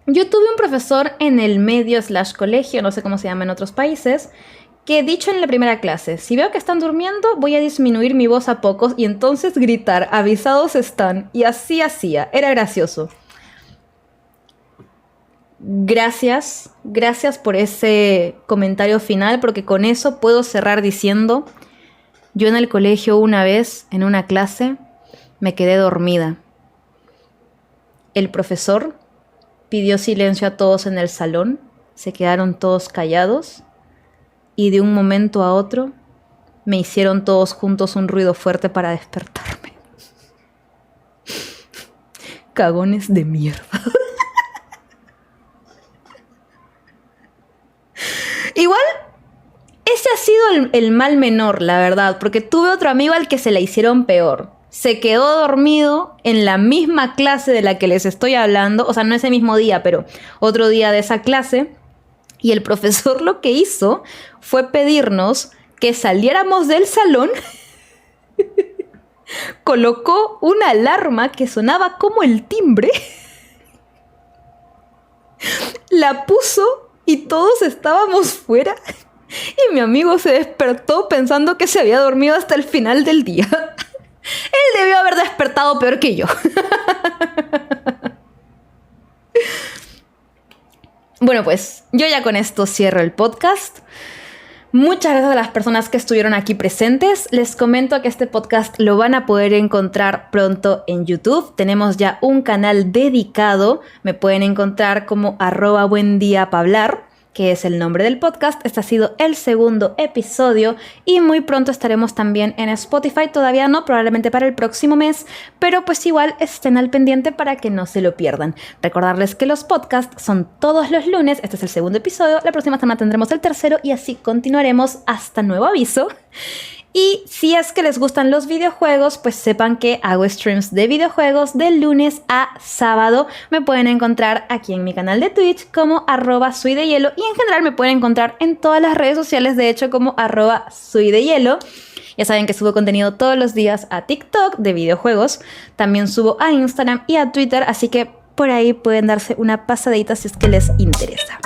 [SPEAKER 1] Yo tuve un profesor en el medio/colegio, no sé cómo se llama en otros países, que dicho en la primera clase, si veo que están durmiendo, voy a disminuir mi voz a pocos y entonces gritar, avisados están, y así hacía, era gracioso. Gracias por ese comentario final, porque con eso puedo cerrar diciendo, yo en el colegio una vez, en una clase, me quedé dormida. el profesor pidió silencio a todos en el salón, se quedaron todos callados y de un momento a otro me hicieron todos juntos un ruido fuerte para despertarme. Cagones de mierda. Igual, ese ha sido el mal menor, la verdad, porque tuve otro amigo al que se la hicieron peor. Se quedó dormido en la misma clase de la que les estoy hablando, o sea, no ese mismo día, pero otro día de esa clase, y el profesor lo que hizo fue pedirnos que saliéramos del salón. Colocó una alarma que sonaba como el timbre, la puso y todos estábamos fuera y mi amigo se despertó pensando que se había dormido hasta el final del día. Él debió haber despertado peor que yo. Bueno, pues yo ya con esto cierro el podcast. Muchas gracias a las personas que estuvieron aquí presentes. Les comento que este podcast lo van a poder encontrar pronto en YouTube. Tenemos ya un canal dedicado. Me pueden encontrar como @buendiapablar, que es el nombre del podcast. Este ha sido el segundo episodio y muy pronto estaremos también en Spotify. Todavía no, probablemente para el próximo mes, pero pues igual estén al pendiente para que no se lo pierdan. Recordarles que los podcasts son todos los lunes. Este es el segundo episodio. La próxima semana tendremos el tercero y así continuaremos hasta nuevo aviso. Y si es que les gustan los videojuegos, pues sepan que hago streams de videojuegos de lunes a sábado. Me pueden encontrar aquí en mi canal de Twitch como @suydehelo y en general me pueden encontrar en todas las redes sociales, de hecho como @suydehelo. Ya saben que subo contenido todos los días a TikTok de videojuegos. También subo a Instagram y a Twitter, así que por ahí pueden darse una pasadita si es que les interesa.